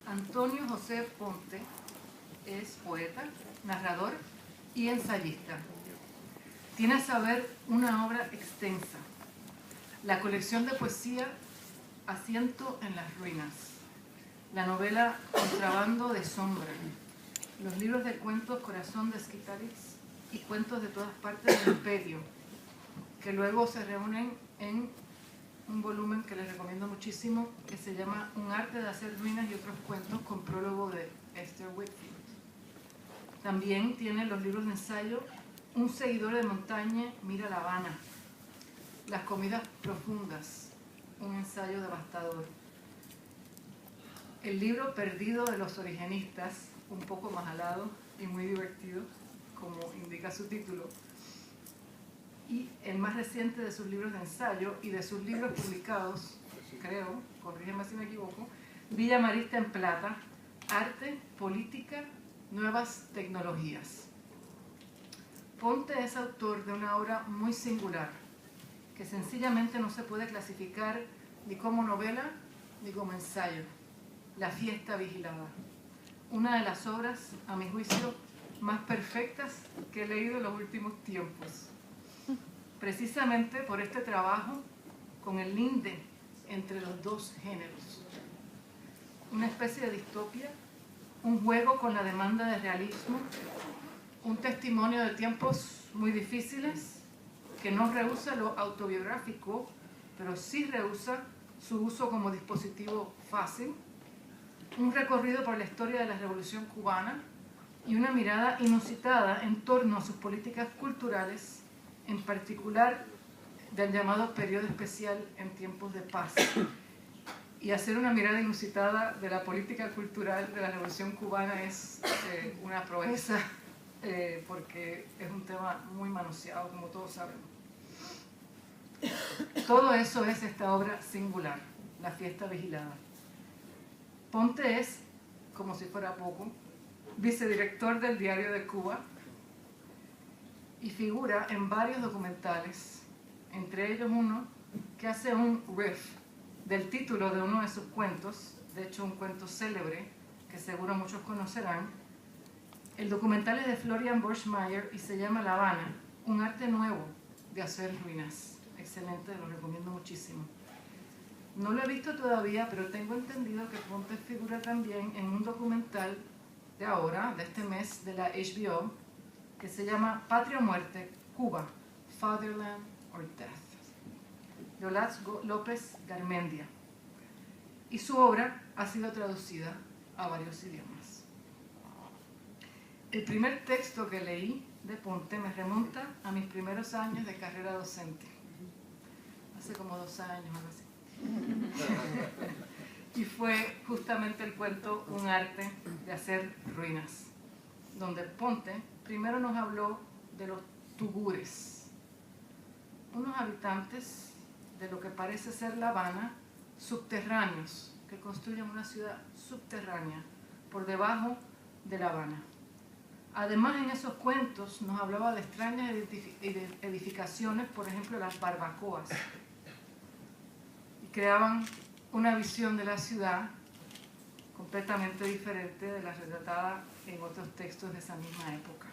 Antonio José Ponte es poeta, narrador y ensayista. Tiene a saber una obra extensa, la colección de poesía Asiento en las ruinas, la novela Contrabando de sombra, los libros de cuentos Corazón de Esquitarix y Cuentos de todas partes del Imperio, que luego se reúnen en un volumen que les recomiendo muchísimo, que se llama Un arte de hacer ruinas y otros cuentos, con prólogo de Esther Whitfield. También tiene los libros de ensayo Un seguidor de montaña mira La Habana, Las comidas profundas, un ensayo devastador. El libro Perdido de los origenistas, un poco más alado y muy divertido, como indica su título. Y el más reciente de sus libros de ensayo y de sus libros publicados, creo, corrígeme si me equivoco, Villa Marista en Plata, Arte, Política, Nuevas Tecnologías. Ponte es autor de una obra muy singular, que sencillamente no se puede clasificar ni como novela ni como ensayo. La fiesta vigilada. Una de las obras, a mi juicio, más perfectas que he leído en los últimos tiempos. Precisamente por este trabajo con el linde entre los dos géneros. Una especie de distopia, un juego con la demanda de realismo, un testimonio de tiempos muy difíciles que no rehúsa lo autobiográfico, pero sí rehúsa su uso como dispositivo fácil, un recorrido por la historia de la Revolución Cubana y una mirada inusitada en torno a sus políticas culturales, en particular del llamado periodo especial en tiempos de paz. Y hacer una mirada inusitada de la política cultural de la Revolución Cubana es una proeza, porque es un tema muy manoseado, como todos sabemos. Todo eso es esta obra singular, La fiesta vigilada. Ponte es, como si fuera poco, vicedirector del Diario de Cuba y figura en varios documentales, entre ellos uno que hace un riff del título de uno de sus cuentos, de hecho un cuento célebre que seguro muchos conocerán. El documental es de Florian Borschmeier y se llama La Habana, un arte nuevo de hacer ruinas. Excelente, lo recomiendo muchísimo. No lo he visto todavía, pero tengo entendido que Ponte figura también en un documental de ahora, de este mes, de la HBO, que se llama Patria o Muerte, Cuba, Fatherland or Death, de Olaz López Garmendia. Y su obra ha sido traducida a varios idiomas. El primer texto que leí de Ponte me remonta a mis primeros años de carrera docente. Hace como 2 años, algo así. Y fue justamente el cuento Un arte de hacer ruinas, donde Ponte primero nos habló de los tugures, unos habitantes de lo que parece ser La Habana, subterráneos, que construyen una ciudad subterránea por debajo de La Habana. Además, en esos cuentos nos hablaba de extrañas edificaciones, por ejemplo las barbacoas, creaban una visión de la ciudad completamente diferente de la retratada en otros textos de esa misma época.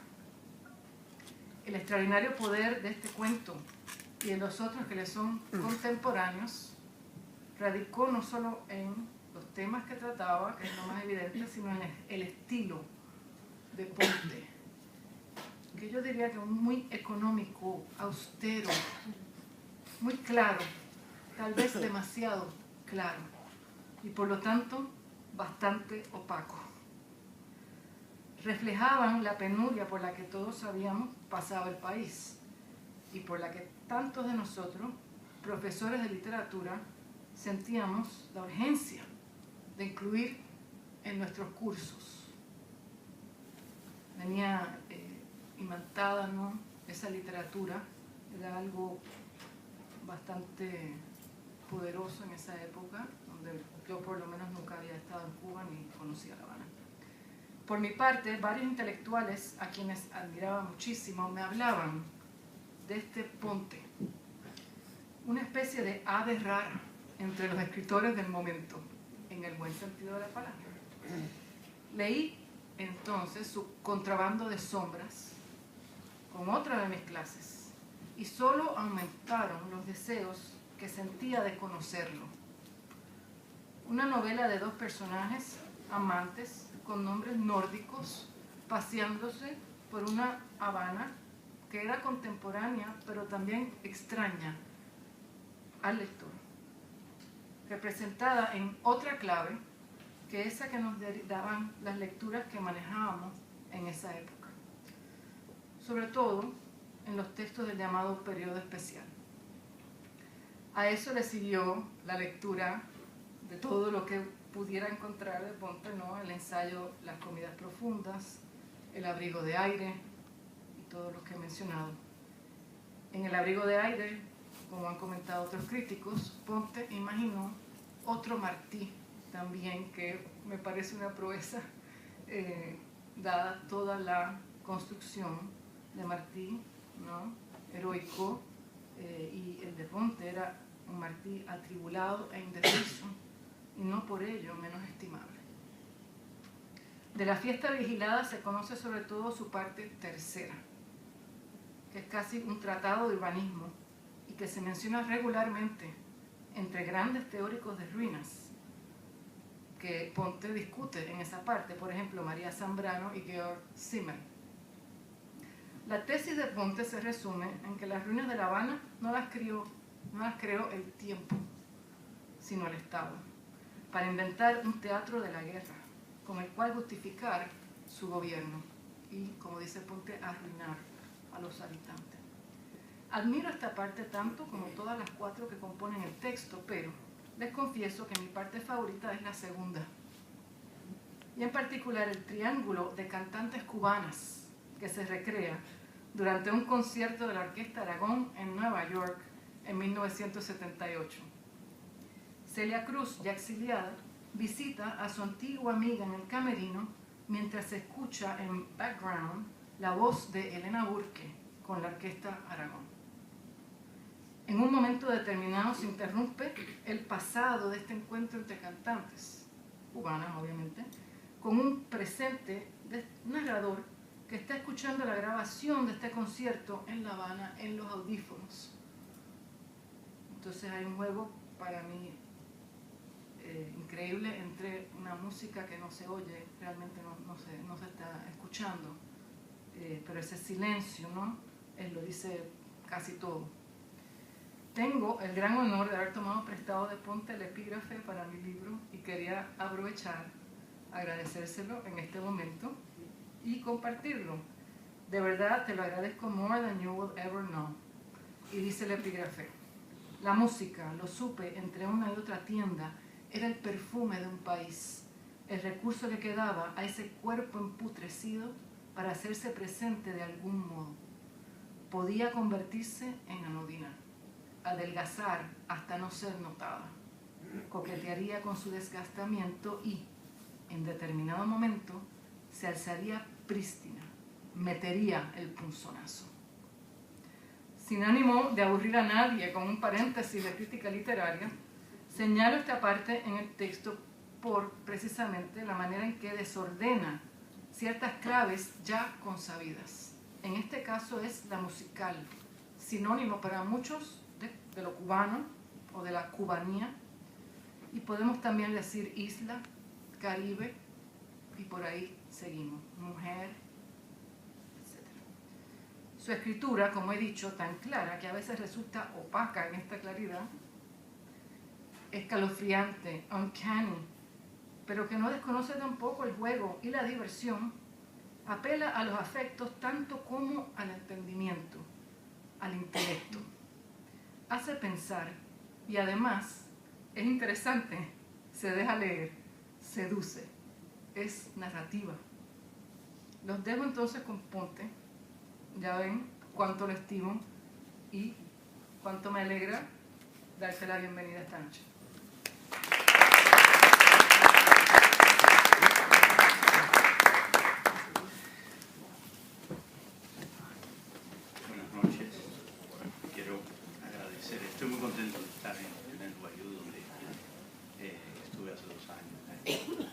El extraordinario poder de este cuento y de los otros que le son contemporáneos radicó no solo en los temas que trataba, que es lo más evidente, sino en el estilo de Ponte, que yo diría que muy económico, austero, muy claro, tal vez demasiado claro, y por lo tanto bastante opaco. Reflejaban la penuria por la que todos habíamos pasado el país y por la que tantos de nosotros, profesores de literatura, sentíamos la urgencia de incluir en nuestros cursos. Venía imantada, ¿no?, esa literatura, era algo bastante poderoso en esa época, donde yo por lo menos nunca había estado en Cuba ni conocía La Habana. Por mi parte, varios intelectuales a quienes admiraba muchísimo me hablaban de este Ponte, una especie de ave rara entre los escritores del momento, en el buen sentido de la palabra. Leí entonces su Contrabando de sombras con otra de mis clases y solo aumentaron los deseos que sentía de conocerlo. Una novela de dos personajes amantes con nombres nórdicos paseándose por una Habana que era contemporánea pero también extraña al lector, representada en otra clave que esa que nos daban las lecturas que manejábamos en esa época, sobre todo en los textos del llamado periodo especial. A eso le siguió la lectura de todo lo que pudiera encontrar de Ponte, ¿no? El ensayo Las comidas profundas, El abrigo de aire y todos los que he mencionado. En El abrigo de aire, como han comentado otros críticos, Ponte imaginó otro Martí también, que me parece una proeza, dada toda la construcción de Martí, ¿no? Heroico, y el de Ponte era un Martí atribulado e indeciso, y no por ello menos estimable. De la fiesta vigilada se conoce sobre todo su parte tercera, que es casi un tratado de urbanismo y que se menciona regularmente entre grandes teóricos de ruinas que Ponte discute en esa parte, por ejemplo, María Zambrano y Georg Simmel. La tesis de Ponte se resume en que las ruinas de La Habana no las creó el tiempo, sino el Estado, para inventar un teatro de la guerra, con el cual justificar su gobierno y, como dice Ponte, arruinar a los habitantes. Admiro esta parte tanto como todas las cuatro que componen el texto, pero les confieso que mi parte favorita es la segunda, y en particular el triángulo de cantantes cubanas que se recrea durante un concierto de la Orquesta Aragón en Nueva York en 1978. Celia Cruz, ya exiliada, visita a su antigua amiga en el camerino mientras se escucha en background la voz de Elena Burke con la Orquesta Aragón. En un momento determinado se interrumpe el pasado de este encuentro entre cantantes, cubanas obviamente, con un presente narrador que está escuchando la grabación de este concierto en La Habana en los audífonos. Entonces hay un juego para mí increíble entre una música que no se oye, realmente no se está escuchando, pero ese silencio, ¿no? Él lo dice casi todo. Tengo el gran honor de haber tomado prestado de Ponte el epígrafe para mi libro y quería aprovechar, agradecérselo en este momento y compartirlo. De verdad te lo agradezco more than you will ever know. Y dice el epígrafe: la música, lo supe entre una y otra tienda, era el perfume de un país, el recurso que quedaba a ese cuerpo emputrecido para hacerse presente de algún modo. Podía convertirse en anodina, adelgazar hasta no ser notada, coquetearía con su desgastamiento y, en determinado momento, se alzaría prístina, metería el punzonazo. Sin ánimo de aburrir a nadie, con un paréntesis de crítica literaria, señalo esta parte en el texto por precisamente la manera en que desordena ciertas claves ya consabidas. En este caso es la musical, sinónimo para muchos de lo cubano o de la cubanía, y podemos también decir isla, Caribe, y por ahí seguimos, mujer, etc. Su escritura, como he dicho, tan clara que a veces resulta opaca en esta claridad, escalofriante, uncanny, pero que no desconoce tampoco el juego y la diversión, apela a los afectos tanto como al entendimiento, al intelecto. Hace pensar y además es interesante, se deja leer, seduce, es narrativa. Los dejo entonces con Ponte, ya ven cuánto lo estimo y cuánto me alegra darte la bienvenida esta noche. Estoy muy contento de estar en el Guayú, donde estuve hace 2 años.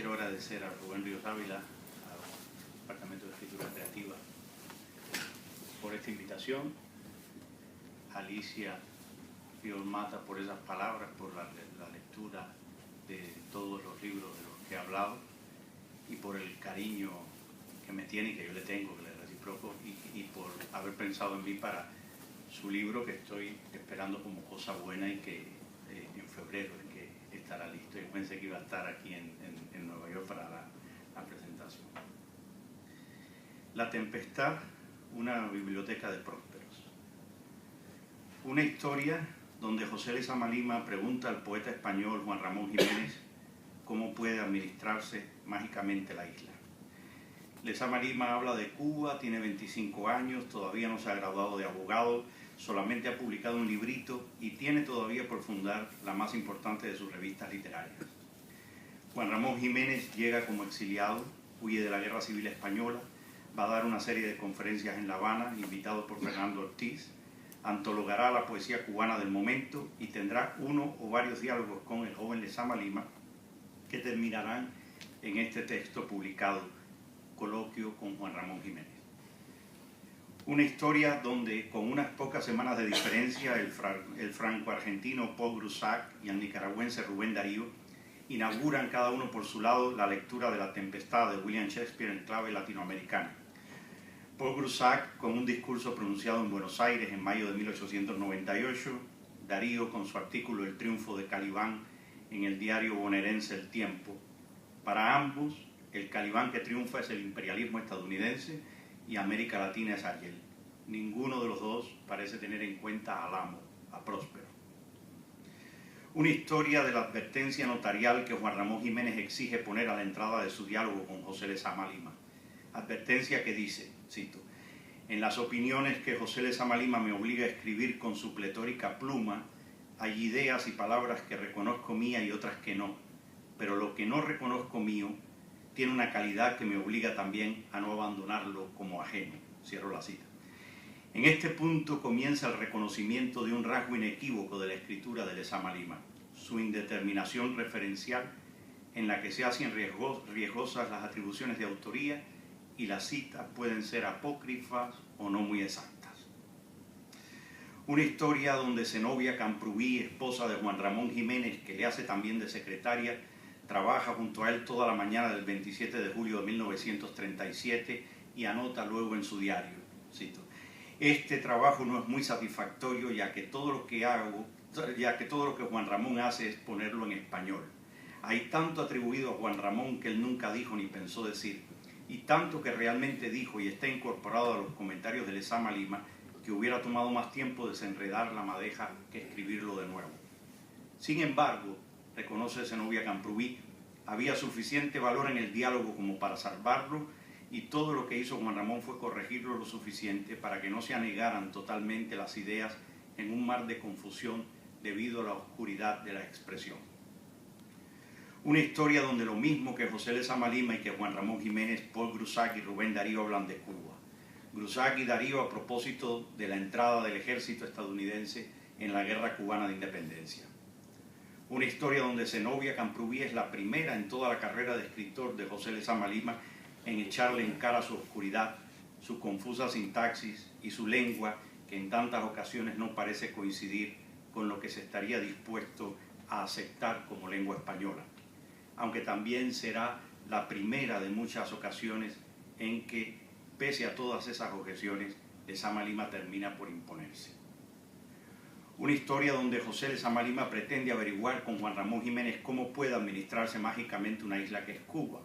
quiero agradecer a Rubén Ríos Ávila, al Departamento de Escritura Creativa, por esta invitación, a Alicia Ríos Mata por esas palabras, por la lectura de todos los libros de los que he hablado y por el cariño que me tiene y que yo le tengo, que le reciproco, y por haber pensado en mí para su libro, que estoy esperando como cosa buena y que en febrero es que estará listo. Yo pensé que iba a estar aquí en Nueva York para la presentación. La Tempestad, una biblioteca de prósperos. Una historia donde José Lezama Lima pregunta al poeta español Juan Ramón Jiménez cómo puede administrarse mágicamente la isla. Lezama Lima habla de Cuba, tiene 25 años, todavía no se ha graduado de abogado, solamente ha publicado un librito y tiene todavía por fundar la más importante de sus revistas literarias. Juan Ramón Jiménez llega como exiliado, huye de la Guerra Civil Española, va a dar una serie de conferencias en La Habana, invitado por Fernando Ortiz, antologará la poesía cubana del momento y tendrá uno o varios diálogos con el joven Lezama Lima que terminarán en este texto publicado, Coloquio con Juan Ramón Jiménez. Una historia donde, con unas pocas semanas de diferencia, el franco-argentino Paul Grusac y el nicaragüense Rubén Darío inauguran cada uno por su lado la lectura de La Tempestad de William Shakespeare en clave latinoamericana. Paul Grusac con un discurso pronunciado en Buenos Aires en mayo de 1898, Darío con su artículo El triunfo de Calibán en el diario bonaerense El Tiempo. Para ambos, el Calibán que triunfa es el imperialismo estadounidense y América Latina es Ariel. Ninguno de los dos parece tener en cuenta al amo, a Próspero. Una historia de la advertencia notarial que Juan Ramón Jiménez exige poner a la entrada de su diálogo con José Lezama Lima. Advertencia que dice, cito, en las opiniones que José Lezama Lima me obliga a escribir con su pletórica pluma, hay ideas y palabras que reconozco mía y otras que no, pero lo que no reconozco mío tiene una calidad que me obliga también a no abandonarlo como ajeno. Cierro la cita. En este punto comienza el reconocimiento de un rasgo inequívoco de la escritura de Lezama Lima, su indeterminación referencial en la que se hacen riesgosas las atribuciones de autoría y las citas pueden ser apócrifas o no muy exactas. Una historia donde Zenobia Camprubí, esposa de Juan Ramón Jiménez, que le hace también de secretaria, trabaja junto a él toda la mañana del 27 de julio de 1937 y anota luego en su diario, cito, este trabajo no es muy satisfactorio ya que todo lo que Juan Ramón hace es ponerlo en español. Hay tanto atribuido a Juan Ramón que él nunca dijo ni pensó decir, y tanto que realmente dijo y está incorporado a los comentarios de Lezama Lima que hubiera tomado más tiempo desenredar la madeja que escribirlo de nuevo. Sin embargo, reconoce Zenobia Camprubí, había suficiente valor en el diálogo como para salvarlo y todo lo que hizo Juan Ramón fue corregirlo lo suficiente para que no se anegaran totalmente las ideas en un mar de confusión debido a la oscuridad de la expresión. Una historia donde lo mismo que José Lezama Lima y que Juan Ramón Jiménez, Paul Grusac y Rubén Darío hablan de Cuba. Grusac y Darío a propósito de la entrada del ejército estadounidense en la guerra cubana de independencia. Una historia donde Zenobia Camprubí es la primera en toda la carrera de escritor de José Lezama Lima en echarle en cara su oscuridad, su confusa sintaxis y su lengua que en tantas ocasiones no parece coincidir con lo que se estaría dispuesto a aceptar como lengua española, aunque también será la primera de muchas ocasiones en que, pese a todas esas objeciones, Lezama Lima termina por imponerse. Una historia donde José Lezama Lima pretende averiguar con Juan Ramón Jiménez cómo puede administrarse mágicamente una isla que es Cuba,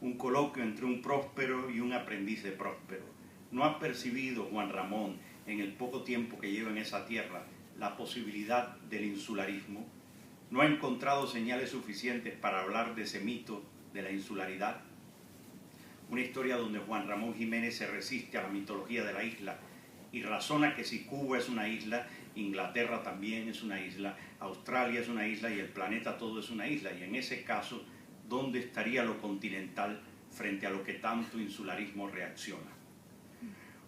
un coloquio entre un próspero y un aprendiz de próspero. ¿No ha percibido Juan Ramón, en el poco tiempo que lleva en esa tierra, la posibilidad del insularismo? ¿No ha encontrado señales suficientes para hablar de ese mito de la insularidad? Una historia donde Juan Ramón Jiménez se resiste a la mitología de la isla y razona que si Cuba es una isla, Inglaterra también es una isla, Australia es una isla y el planeta todo es una isla. Y en ese caso, ¿dónde estaría lo continental frente a lo que tanto insularismo reacciona?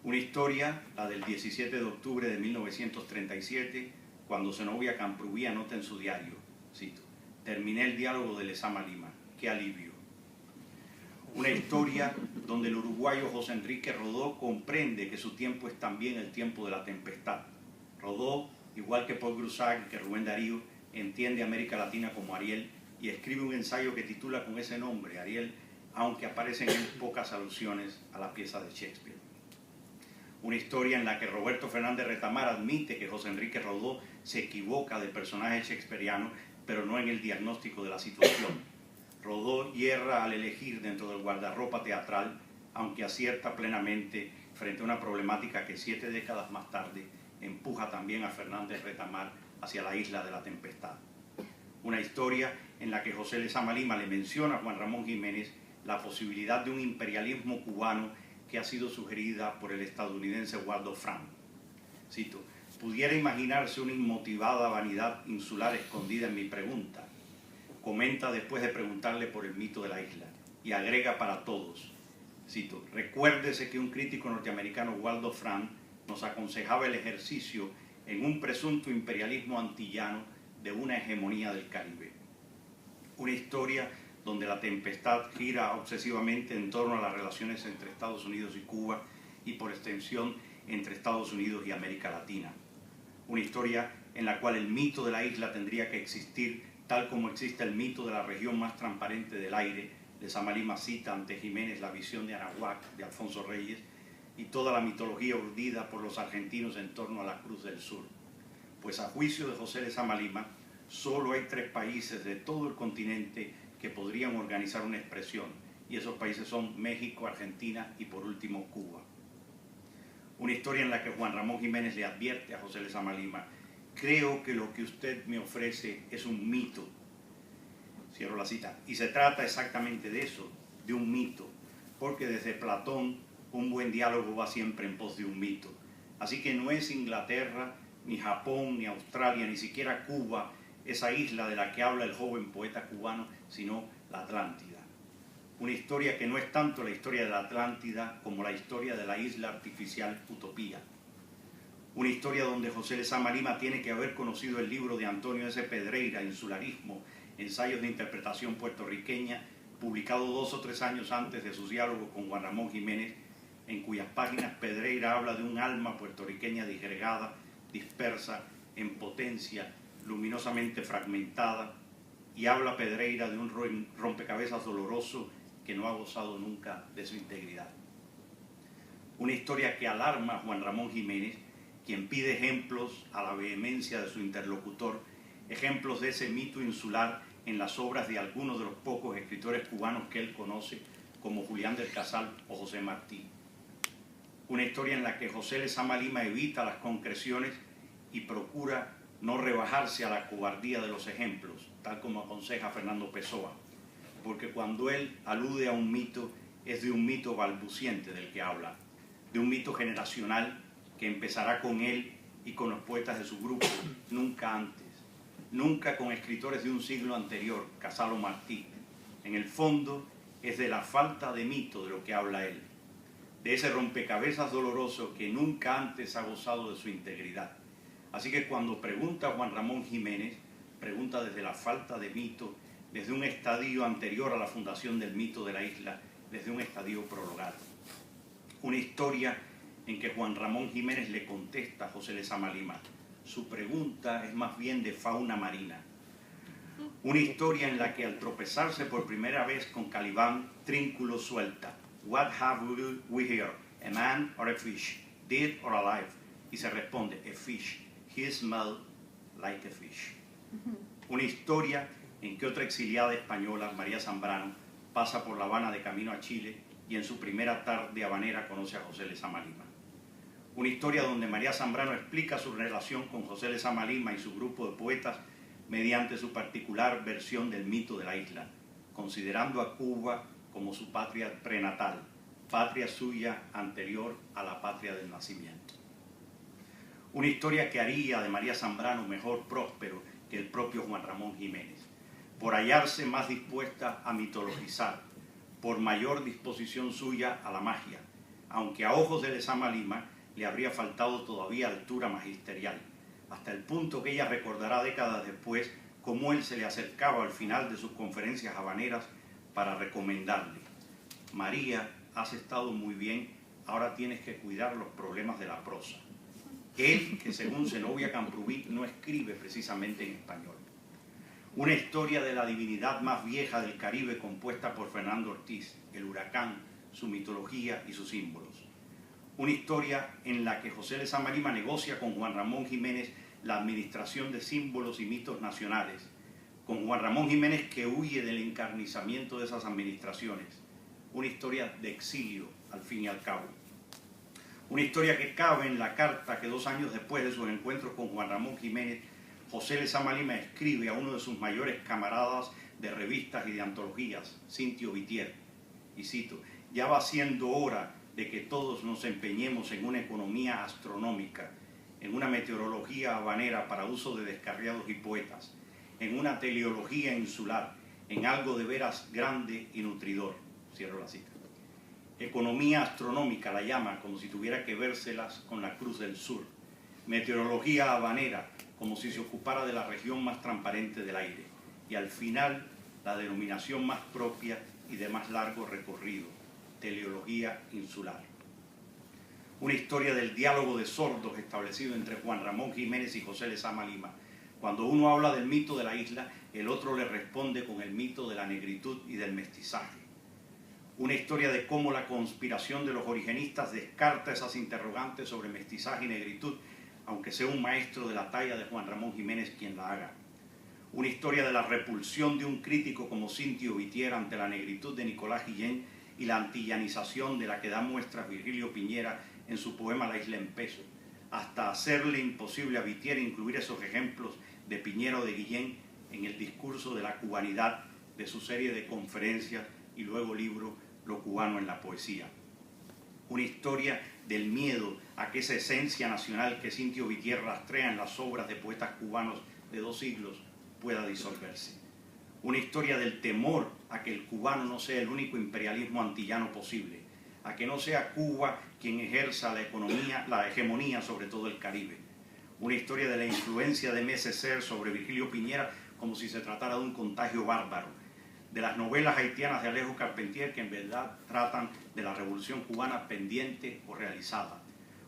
Una historia, la del 17 de octubre de 1937, cuando Zenobia Camprubí anota en su diario, cito, terminé el diálogo de Lezama Lima, qué alivio. Una historia donde el uruguayo José Enrique Rodó comprende que su tiempo es también el tiempo de la tempestad. Rodó, igual que Paul Groussac y que Rubén Darío, entiende América Latina como Ariel y escribe un ensayo que titula con ese nombre, Ariel, aunque aparecen en pocas alusiones a la pieza de Shakespeare. Una historia en la que Roberto Fernández Retamar admite que José Enrique Rodó se equivoca del personaje shakespeariano, pero no en el diagnóstico de la situación. Rodó hierra al elegir dentro del guardarropa teatral, aunque acierta plenamente frente a una problemática que 7 décadas más tarde empuja también a Fernández Retamar hacia la isla de la tempestad. Una historia en la que José Lezama Lima le menciona a Juan Ramón Jiménez la posibilidad de un imperialismo cubano que ha sido sugerida por el estadounidense Waldo Frank. Cito: pudiera imaginarse una inmotivada vanidad insular escondida en mi pregunta. Comenta después de preguntarle por el mito de la isla y agrega para todos, cito: recuérdese que un crítico norteamericano, Waldo Frank, nos aconsejaba el ejercicio en un presunto imperialismo antillano de una hegemonía del Caribe. Una historia donde la tempestad gira obsesivamente en torno a las relaciones entre Estados Unidos y Cuba y por extensión entre Estados Unidos y América Latina. Una historia en la cual el mito de la isla tendría que existir tal como existe el mito de la región más transparente del aire. Lezama Lima cita ante Jiménez la visión de Anahuac de Alfonso Reyes y toda la mitología urdida por los argentinos en torno a la Cruz del Sur. Pues a juicio de José Lezama Lima, solo hay 3 países de todo el continente que podrían organizar una expresión, y esos países son México, Argentina y por último Cuba. Una historia en la que Juan Ramón Jiménez le advierte a José Lezama Lima: creo que lo que usted me ofrece es un mito. Cierro la cita. Y se trata exactamente de eso, de un mito, porque desde Platón un buen diálogo va siempre en pos de un mito. Así que no es Inglaterra, ni Japón, ni Australia, ni siquiera Cuba, esa isla de la que habla el joven poeta cubano, sino la Atlántida. Una historia que no es tanto la historia de la Atlántida como la historia de la isla artificial Utopía. Una historia donde José Lezama Lima tiene que haber conocido el libro de Antonio S. Pedreira, Insularismo, ensayos de interpretación puertorriqueña, publicado 2 o 3 años antes de sus diálogos con Juan Ramón Jiménez, en cuyas páginas Pedreira habla de un alma puertorriqueña disgregada, dispersa, en potencia, luminosamente fragmentada, y habla Pedreira de un rompecabezas doloroso que no ha gozado nunca de su integridad. Una historia que alarma a Juan Ramón Jiménez, quien pide ejemplos a la vehemencia de su interlocutor, ejemplos de ese mito insular en las obras de algunos de los pocos escritores cubanos que él conoce, como Julián del Casal o José Martí. Una historia en la que José Lezama Lima evita las concreciones y procura no rebajarse a la cobardía de los ejemplos, tal como aconseja Fernando Pessoa, porque cuando él alude a un mito, es de un mito balbuciente del que habla, de un mito generacional que empezará con él y con los poetas de su grupo, nunca antes, nunca con escritores de un siglo anterior, Casal o Martí. En el fondo es de la falta de mito de lo que habla él, de ese rompecabezas doloroso que nunca antes ha gozado de su integridad. Así que cuando pregunta a Juan Ramón Jiménez, pregunta desde la falta de mito, desde un estadio anterior a la fundación del mito de la isla, desde un estadio prolongado. Una historia en que Juan Ramón Jiménez le contesta a José Lezama Lima. Su pregunta es más bien de fauna marina. Una historia en la que al tropezarse por primera vez con Calibán, Trínculo suelta: What have we here? A man or a fish? Dead or alive? Y se responde: a fish. He smelled like a fish. Una historia en que otra exiliada española, María Zambrano, pasa por La Habana de camino a Chile y en su primera tarde habanera conoce a José Lezama Lima. Una historia donde María Zambrano explica su relación con José Lezama Lima y su grupo de poetas mediante su particular versión del mito de la isla, considerando a Cuba como su patria prenatal, patria suya anterior a la patria del nacimiento. Una historia que haría de María Zambrano mejor próspero que el propio Juan Ramón Jiménez, por hallarse más dispuesta a mitologizar, por mayor disposición suya a la magia, aunque a ojos de Lezama Lima le habría faltado todavía altura magisterial, hasta el punto que ella recordará décadas después cómo él se le acercaba al final de sus conferencias habaneras para recomendarle: María, has estado muy bien, ahora tienes que cuidar los problemas de la prosa. Él, que según Zenobia Camprubí, no escribe precisamente en español. Una historia de la divinidad más vieja del Caribe compuesta por Fernando Ortiz, el huracán, su mitología y sus símbolos. Una historia en la que José Lezama Lima negocia con Juan Ramón Jiménez la administración de símbolos y mitos nacionales, con Juan Ramón Jiménez que huye del encarnizamiento de esas administraciones. Una historia de exilio, al fin y al cabo. Una historia que cabe en la carta que 2 años después de sus encuentros con Juan Ramón Jiménez, José Lezama Lima escribe a uno de sus mayores camaradas de revistas y de antologías, Cintio Vitier, y cito: ya va siendo hora de que todos nos empeñemos en una economía astronómica, en una meteorología habanera para uso de descarriados y poetas, en una teleología insular, en algo de veras grande y nutridor. Cierro la cita. Economía astronómica la llama, como si tuviera que vérselas con la Cruz del Sur. Meteorología habanera, como si se ocupara de la región más transparente del aire. Y al final, la denominación más propia y de más largo recorrido, teleología insular. Una historia del diálogo de sordos establecido entre Juan Ramón Jiménez y José Lezama Lima. Cuando uno habla del mito de la isla, el otro le responde con el mito de la negritud y del mestizaje. Una historia de cómo la conspiración de los origenistas descarta esas interrogantes sobre mestizaje y negritud, aunque sea un maestro de la talla de Juan Ramón Jiménez quien la haga. Una historia de la repulsión de un crítico como Cintio Vitier ante la negritud de Nicolás Guillén y la antillanización de la que da muestras Virgilio Piñera en su poema La isla en peso, hasta hacerle imposible a Vitier incluir esos ejemplos de Piñera o de Guillén en el discurso de la cubanidad de su serie de conferencias y luego libro Lo cubano en la poesía. Una historia del miedo a que esa esencia nacional que Cintio Vitier rastrea en las obras de poetas cubanos de 2 siglos pueda disolverse. Una historia del temor a que el cubano no sea el único imperialismo antillano posible, a que no sea Cuba quien ejerza la hegemonía sobre todo el Caribe. Una historia de la influencia de Mesecer sobre Virgilio Piñera como si se tratara de un contagio bárbaro, de las novelas haitianas de Alejo Carpentier que en verdad tratan de la revolución cubana pendiente o realizada.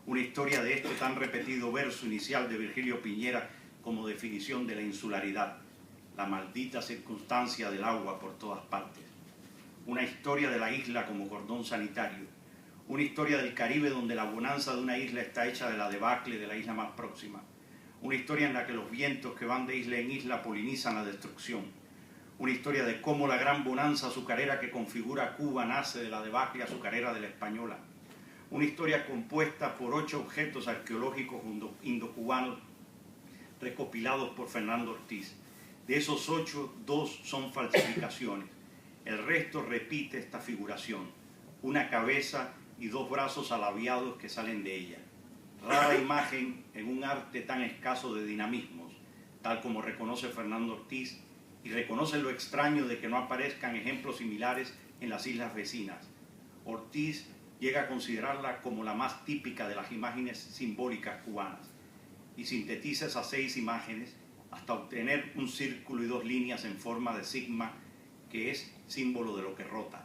Una historia de este tan repetido verso inicial de Virgilio Piñera como definición de la insularidad, la maldita circunstancia del agua por todas partes. Una historia de la isla como cordón sanitario. Una historia del Caribe donde la bonanza de una isla está hecha de la debacle de la isla más próxima. Una historia en la que los vientos que van de isla en isla polinizan la destrucción. Una historia de cómo la gran bonanza azucarera que configura Cuba nace de la debacle azucarera de la Española. Una historia compuesta por 8 objetos arqueológicos indocubanos recopilados por Fernando Ortiz. De esos 8, 2 son falsificaciones. El resto repite esta figuración, una cabeza y 2 brazos alabiados que salen de ella. Rara imagen en un arte tan escaso de dinamismos, tal como reconoce Fernando Ortiz, y reconoce lo extraño de que no aparezcan ejemplos similares en las islas vecinas. Ortiz llega a considerarla como la más típica de las imágenes simbólicas cubanas, y sintetiza esas 6 imágenes hasta obtener un círculo y 2 líneas en forma de sigma, que es símbolo de lo que rota.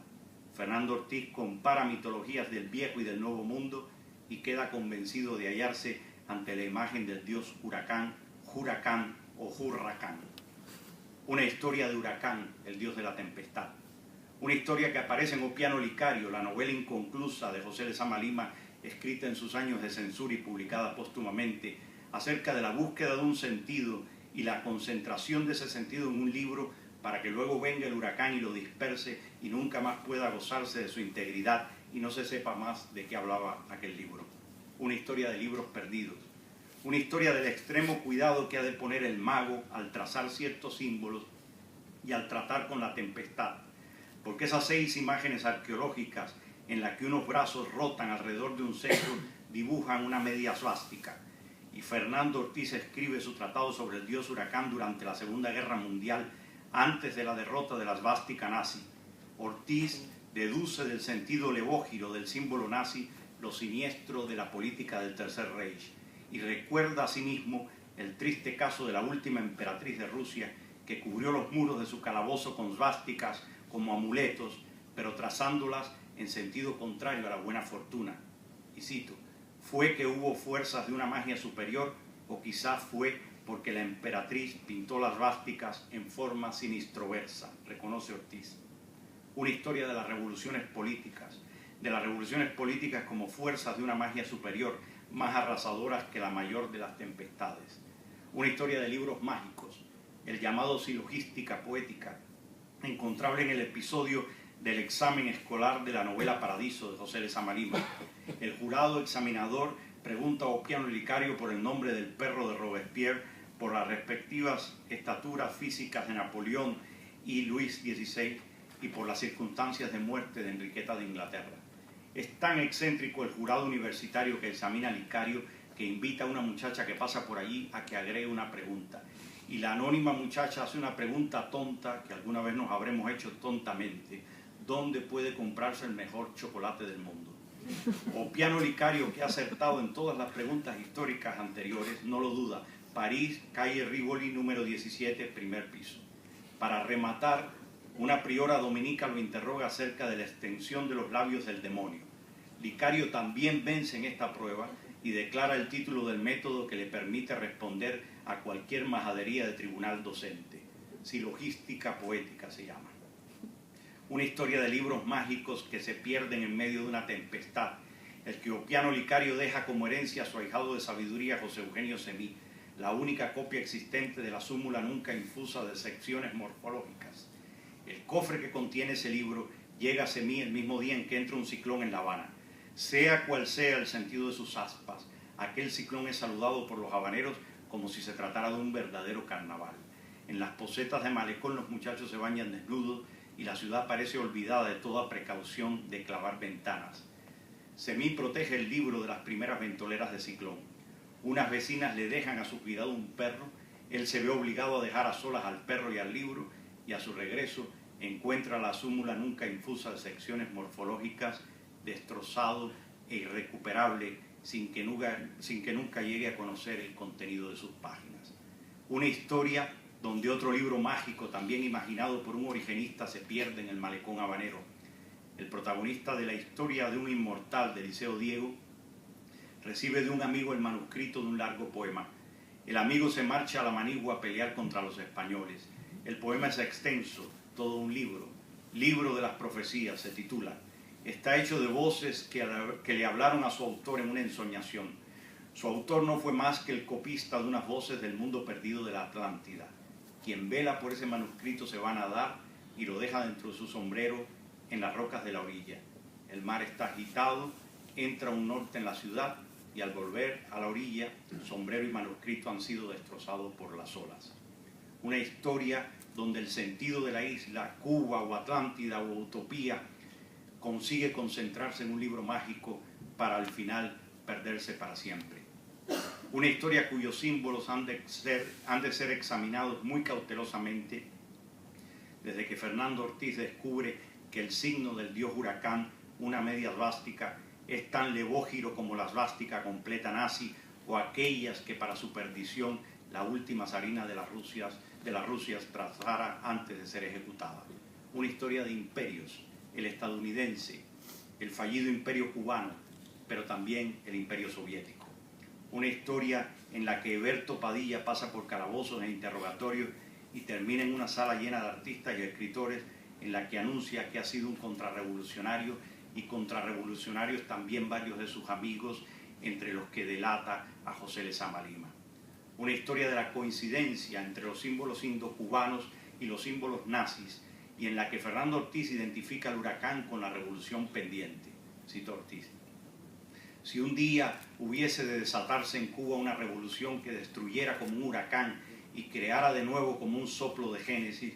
Fernando Ortiz compara mitologías del viejo y del nuevo mundo y queda convencido de hallarse ante la imagen del dios huracán, Huracán o Hurracán. Una historia de Huracán, el dios de la tempestad. Una historia que aparece en O Piano Licario, la novela inconclusa de José Lezama Lima, escrita en sus años de censura y publicada póstumamente, acerca de la búsqueda de un sentido y la concentración de ese sentido en un libro para que luego venga el huracán y lo disperse y nunca más pueda gozarse de su integridad y no se sepa más de qué hablaba aquel libro. Una historia de libros perdidos. Una historia del extremo cuidado que ha de poner el mago al trazar ciertos símbolos y al tratar con la tempestad. Porque esas 6 imágenes arqueológicas en las que unos brazos rotan alrededor de un centro dibujan una media suástica. Y Fernando Ortiz escribe su tratado sobre el dios huracán durante la Segunda Guerra Mundial, antes de la derrota de la svástica nazi. Ortiz deduce del sentido levógiro del símbolo nazi lo siniestro de la política del Tercer Reich y recuerda asimismo el triste caso de la última emperatriz de Rusia que cubrió los muros de su calabozo con svásticas como amuletos, pero trazándolas en sentido contrario a la buena fortuna. Y cito, ¿fue que hubo fuerzas de una magia superior o quizás fue porque la emperatriz pintó las svásticas en forma sinistroversa? Reconoce Ortiz. Una historia de las revoluciones políticas como fuerzas de una magia superior, más arrasadoras que la mayor de las tempestades. Una historia de libros mágicos, el llamado silogística poética, encontrable en el episodio del examen escolar de la novela Paradiso de José Lezama Lima. El jurado examinador pregunta a Oppiano Licario por el nombre del perro de Robespierre, por las respectivas estaturas físicas de Napoleón y Luis XVI y por las circunstancias de muerte de Enriqueta de Inglaterra. Es tan excéntrico el jurado universitario que examina a Licario que invita a una muchacha que pasa por allí a que agregue una pregunta. Y la anónima muchacha hace una pregunta tonta que alguna vez nos habremos hecho tontamente. ¿Dónde puede comprarse el mejor chocolate del mundo? Oppiano Licario, que ha acertado en todas las preguntas históricas anteriores, no lo duda. París, calle Rivoli, número 17, primer piso. Para rematar, una priora dominica lo interroga acerca de la extensión de los labios del demonio. Licario también vence en esta prueba y declara el título del método que le permite responder a cualquier majadería de tribunal docente. Silogística poética se llama. Una historia de libros mágicos que se pierden en medio de una tempestad, el que Oppiano Licario deja como herencia a su ahijado de sabiduría José Eugenio Semí, la única copia existente de la súmula nunca infusa de secciones morfológicas. El cofre que contiene ese libro llega a Semí el mismo día en que entra un ciclón en La Habana. Sea cual sea el sentido de sus aspas, aquel ciclón es saludado por los habaneros como si se tratara de un verdadero carnaval. En las posetas de Malecón los muchachos se bañan desnudos y la ciudad parece olvidada de toda precaución de clavar ventanas. Semí protege el libro de las primeras ventoleras de ciclón. Unas vecinas le dejan a su cuidado un perro, él se ve obligado a dejar a solas al perro y al libro, y a su regreso encuentra la súmula nunca infusa de secciones morfológicas, destrozado e irrecuperable, sin que nunca llegue a conocer el contenido de sus páginas. Una historia donde otro libro mágico, también imaginado por un origenista, se pierde en el malecón habanero. El protagonista de la historia de un inmortal de Liceo Diego recibe de un amigo el manuscrito de un largo poema. El amigo se marcha a la Manigua a pelear contra los españoles. El poema es extenso, todo un libro. Libro de las profecías se titula. Está hecho de voces que le hablaron a su autor en una ensoñación. Su autor no fue más que el copista de unas voces del mundo perdido de la Atlántida. Quien vela por ese manuscrito se va a nadar y lo deja dentro de su sombrero en las rocas de la orilla. El mar está agitado, entra un norte en la ciudad y al volver a la orilla, sombrero y manuscrito han sido destrozados por las olas. Una historia donde el sentido de la isla, Cuba o Atlántida o utopía, consigue concentrarse en un libro mágico para al final perderse para siempre. Una historia cuyos símbolos han de ser examinados muy cautelosamente desde que Fernando Ortiz descubre que el signo del dios huracán, una media svástica, es tan levógiro como la svástica completa nazi o aquellas que para su perdición la última zarina de las Rusias trazara antes de ser ejecutada. Una historia de imperios, el estadounidense, el fallido imperio cubano, pero también el imperio soviético. Una historia en la que Eberto Padilla pasa por calabozos e interrogatorios y termina en una sala llena de artistas y escritores en la que anuncia que ha sido un contrarrevolucionario y contrarrevolucionarios también varios de sus amigos, entre los que delata a José Lezama Lima. Una historia de la coincidencia entre los símbolos indocubanos y los símbolos nazis, y en la que Fernando Ortiz identifica el huracán con la revolución pendiente. Cito Ortiz. Si un día hubiese de desatarse en Cuba una revolución que destruyera como un huracán y creara de nuevo como un soplo de Génesis,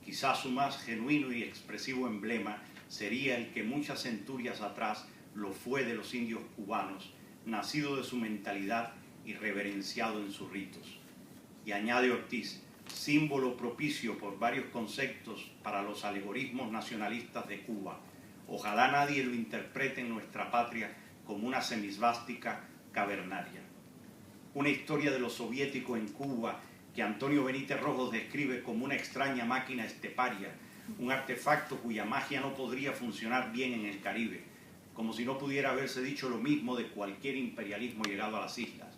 quizás su más genuino y expresivo emblema sería el que muchas centurias atrás lo fue de los indios cubanos, nacido de su mentalidad y reverenciado en sus ritos. Y añade Ortiz, símbolo propicio por varios conceptos para los alegorismos nacionalistas de Cuba. Ojalá nadie lo interprete en nuestra patria como una semisvástica cavernaria. Una historia de lo soviético en Cuba que Antonio Benítez Rojos describe como una extraña máquina esteparia, un artefacto cuya magia no podría funcionar bien en el Caribe, como si no pudiera haberse dicho lo mismo de cualquier imperialismo llegado a las islas,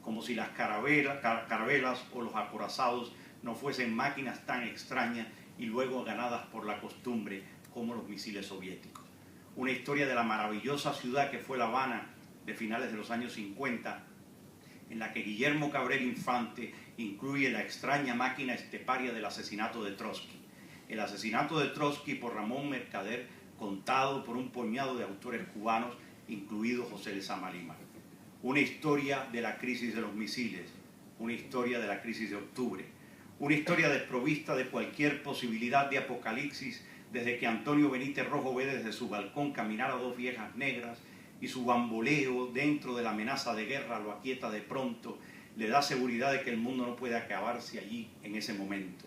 como si las carabelas o los acorazados no fuesen máquinas tan extrañas y luego ganadas por la costumbre como los misiles soviéticos. Una historia de la maravillosa ciudad que fue La Habana de finales de los años 50, en la que Guillermo Cabrera Infante incluye la extraña máquina esteparia del asesinato de Trotsky. El asesinato de Trotsky por Ramón Mercader, contado por un puñado de autores cubanos, incluido José Lezama Lima. Una historia de la crisis de los misiles, una historia de la crisis de octubre, una historia desprovista de cualquier posibilidad de apocalipsis, desde que Antonio Benítez Rojo ve desde su balcón caminar a dos viejas negras y su bamboleo dentro de la amenaza de guerra lo aquieta de pronto, le da seguridad de que el mundo no puede acabarse allí en ese momento.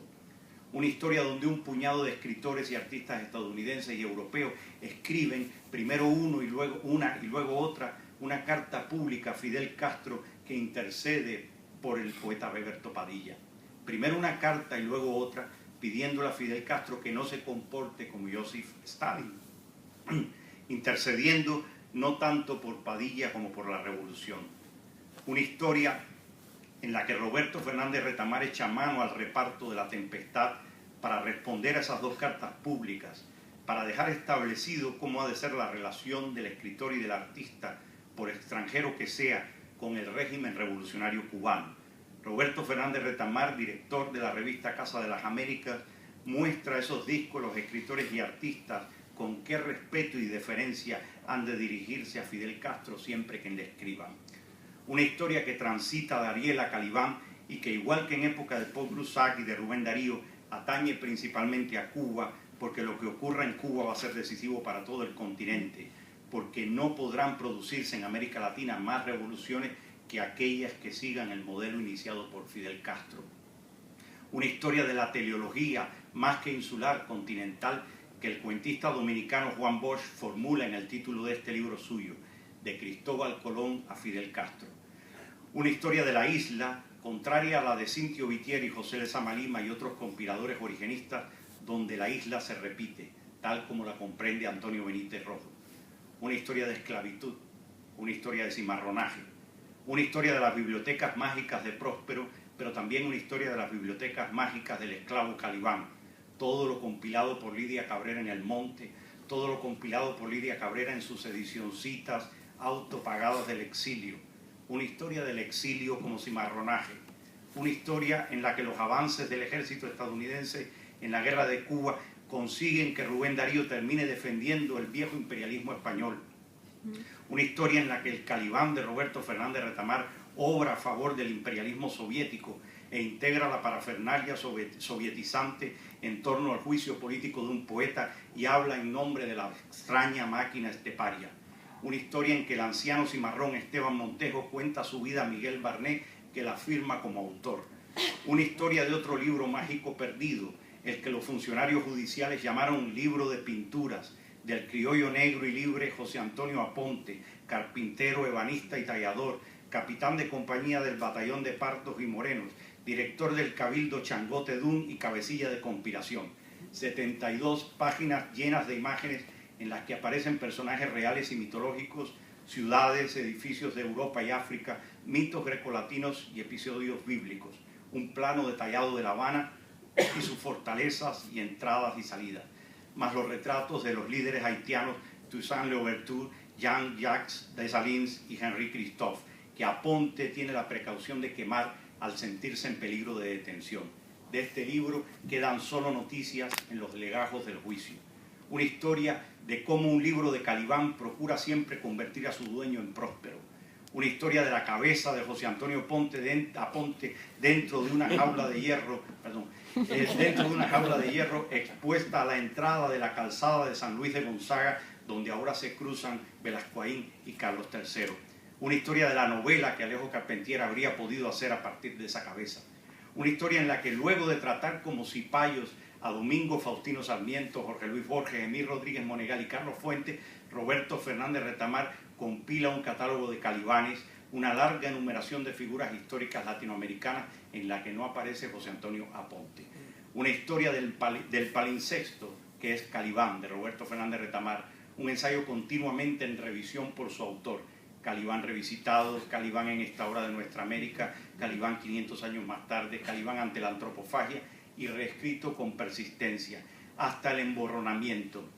Una historia donde un puñado de escritores y artistas estadounidenses y europeos escriben, primero uno y luego una y luego otra, una carta pública a Fidel Castro que intercede por el poeta Beberto Padilla. Primero una carta y luego otra, pidiéndole a Fidel Castro que no se comporte como Joseph Stalin, intercediendo no tanto por Padilla como por la revolución. Una historia en la que Roberto Fernández Retamar echa mano al reparto de La Tempestad para responder a esas dos cartas públicas, para dejar establecido cómo ha de ser la relación del escritor y del artista, por extranjero que sea, con el régimen revolucionario cubano. Roberto Fernández Retamar, director de la revista Casa de las Américas, muestra a esos discos, los escritores y artistas, con qué respeto y deferencia han de dirigirse a Fidel Castro siempre que le escriban. Una historia que transita de Ariel a Calibán y que, igual que en época de Paul Broussard y de Rubén Darío, atañe principalmente a Cuba, porque lo que ocurra en Cuba va a ser decisivo para todo el continente, porque no podrán producirse en América Latina más revoluciones que aquellas que sigan el modelo iniciado por Fidel Castro. Una historia de la teleología más que insular, continental, que el cuentista dominicano Juan Bosch formula en el título de este libro suyo, De Cristóbal Colón a Fidel Castro. Una historia de la isla, contraria a la de Cintio Vitier y José Lezama Lima y otros compiladores origenistas, donde la isla se repite, tal como la comprende Antonio Benítez Rojo. Una historia de esclavitud, una historia de cimarronaje, una historia de las bibliotecas mágicas de Próspero, pero también una historia de las bibliotecas mágicas del esclavo Calibán. Todo lo compilado por Lidia Cabrera en El Monte, todo lo compilado por Lidia Cabrera en sus edicioncitas autopagadas del exilio. Una historia del exilio como cimarronaje. Una historia en la que los avances del ejército estadounidense en la guerra de Cuba consiguen que Rubén Darío termine defendiendo el viejo imperialismo español. Una historia en la que el Calibán de Roberto Fernández Retamar obra a favor del imperialismo soviético e integra la parafernalia sovietizante en torno al juicio político de un poeta y habla en nombre de la extraña máquina esteparia. Una historia en que el anciano cimarrón Esteban Montejo cuenta su vida a Miguel Barnet, que la firma como autor. Una historia de otro libro mágico perdido, el que los funcionarios judiciales llamaron libro de pinturas, del criollo negro y libre José Antonio Aponte, carpintero, ebanista y tallador, capitán de compañía del batallón de Partos y Morenos, director del Cabildo Changote Dun y cabecilla de conspiración. 72 páginas llenas de imágenes en las que aparecen personajes reales y mitológicos, ciudades, edificios de Europa y África, mitos grecolatinos y episodios bíblicos. Un plano detallado de La Habana y sus fortalezas y entradas y salidas, más los retratos de los líderes haitianos Toussaint Louverture, Jean-Jacques Dessalines y Henri Christophe, que Aponte tiene la precaución de quemar al sentirse en peligro de detención. De este libro quedan solo noticias en los legajos del juicio. Una historia de cómo un libro de Calibán procura siempre convertir a su dueño en próspero. Una historia de la cabeza de José Antonio Aponte dentro de una jaula de hierro, dentro de una jaula de hierro expuesta a la entrada de la calzada de San Luis de Gonzaga, donde ahora se cruzan Velascoaín y Carlos III. Una historia de la novela que Alejo Carpentier habría podido hacer a partir de esa cabeza. Una historia en la que luego de tratar como cipayos a Domingo Faustino Sarmiento, Jorge Luis Borges, Emil Rodríguez Monegal y Carlos Fuentes, Roberto Fernández Retamar compila un catálogo de calibanes, una larga enumeración de figuras históricas latinoamericanas en la que no aparece José Antonio Aponte. Una historia del palinsexto, que es Calibán, de Roberto Fernández Retamar, un ensayo continuamente en revisión por su autor. Calibán revisitado, Calibán en esta hora de nuestra América, Calibán 500 años más tarde, Calibán ante la antropofagia, y reescrito con persistencia, hasta el emborronamiento,